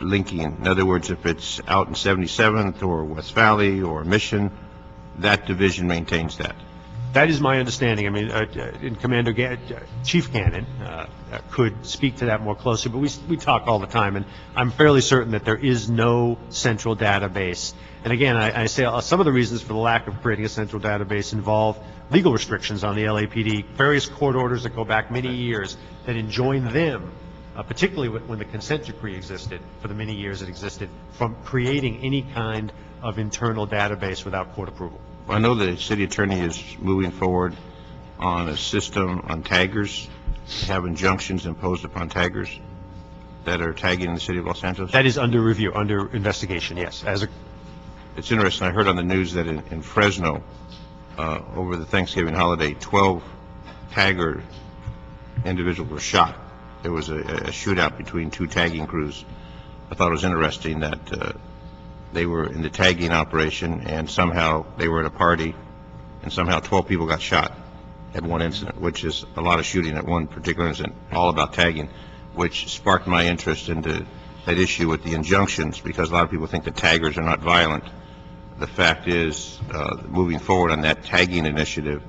linking. In other words, if it's out in 77th or West Valley or Mission, that division maintains that. That is my understanding. I mean, Chief Cannon could speak to that more closely, but we talk all the time, and I'm fairly certain that there is no central database. And again, I say some of the reasons for the lack of creating a central database involve legal restrictions on the LAPD, various court orders that go back many years that enjoin them, particularly when the consent decree existed, for the many years it existed, from creating any kind of internal database without court approval. I know the city attorney is moving forward on a system on taggers, have injunctions imposed upon taggers that are tagging in the city of Los Angeles. That is under review, under investigation, yes. It's interesting. I heard on the news that in Fresno, over the Thanksgiving holiday, 12 tagger individuals were shot. There was a shootout between two tagging crews. I thought it was interesting that they were in the tagging operation, and somehow they were at a party, and somehow 12 people got shot at one incident, which is a lot of shooting at one particular incident, all about tagging, which sparked my interest into that issue with the injunctions, because a lot of people think the taggers are not violent. The fact is, moving forward on that tagging initiative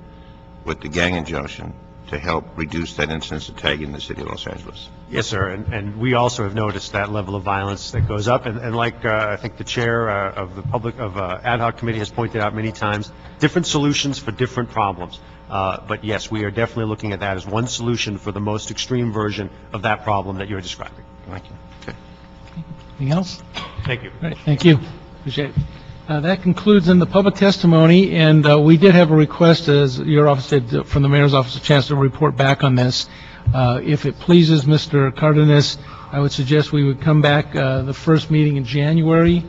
with the gang injunction to help reduce that incidence of tagging in the city of Los Angeles. Yes, sir, and we also have noticed that level of violence that goes up, and like I think the chair of the ad hoc committee has pointed out many times, different solutions for different problems. But yes, we are definitely looking at that as one solution for the most extreme version of that problem that you're describing. Thank you. Okay. Anything else? Thank you. All right, thank you. Appreciate it. That concludes in the public testimony, and we did have a request, as your office did, from the mayor's office, a chance to report back on this. If it pleases Mr. Cardenas, I would suggest we would come back the first meeting in January,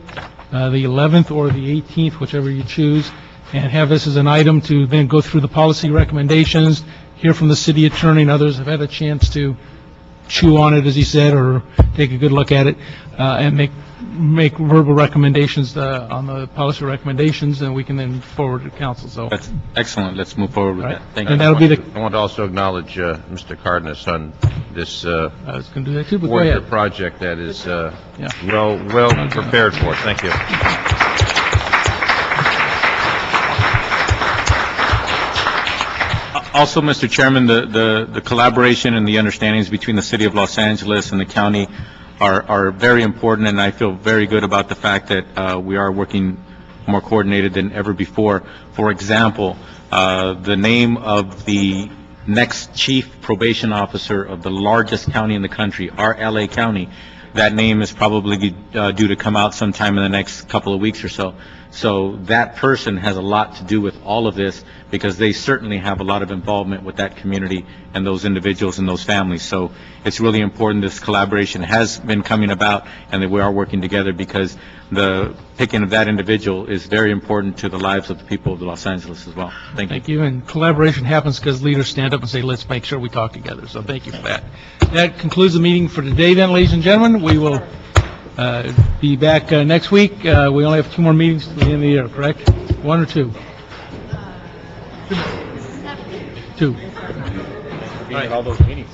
the 11th or the 18th, whichever you choose, and have this as an item to then go through the policy recommendations, hear from the city attorney, and others have had a chance to chew on it, as he said, or take a good look at it, and make verbal recommendations on the policy recommendations, and we can then forward to council, so. That's excellent. Let's move forward with All right. that. Thank you. And that'll be the, I want to also acknowledge Mr. Cardenas on this I was going to do that too, but go warrior ahead. project that is Yeah. well prepared for. Thank you. Also, Mr. Chairman, the collaboration and the understandings between the City of Los Angeles and the county are very important, and I feel very good about the fact that we are working more coordinated than ever before. For example, the name of the next chief probation officer of the largest county in the country, our LA County, that name is probably due to come out sometime in the next couple of weeks or so. So that person has a lot to do with all of this, because they certainly have a lot of involvement with that community and those individuals and those families. So it's really important this collaboration has been coming about, and that we are working together, because the picking of that individual is very important to the lives of the people of Los Angeles as well. Thank you. Thank you, and collaboration happens because leaders stand up and say, let's make sure we talk together, so thank you for that. That concludes the meeting for today then, ladies and gentlemen. We will be back next week. We only have 2 more meetings to the end of the year, correct? 1 or 2? 2. All right. All those meetings.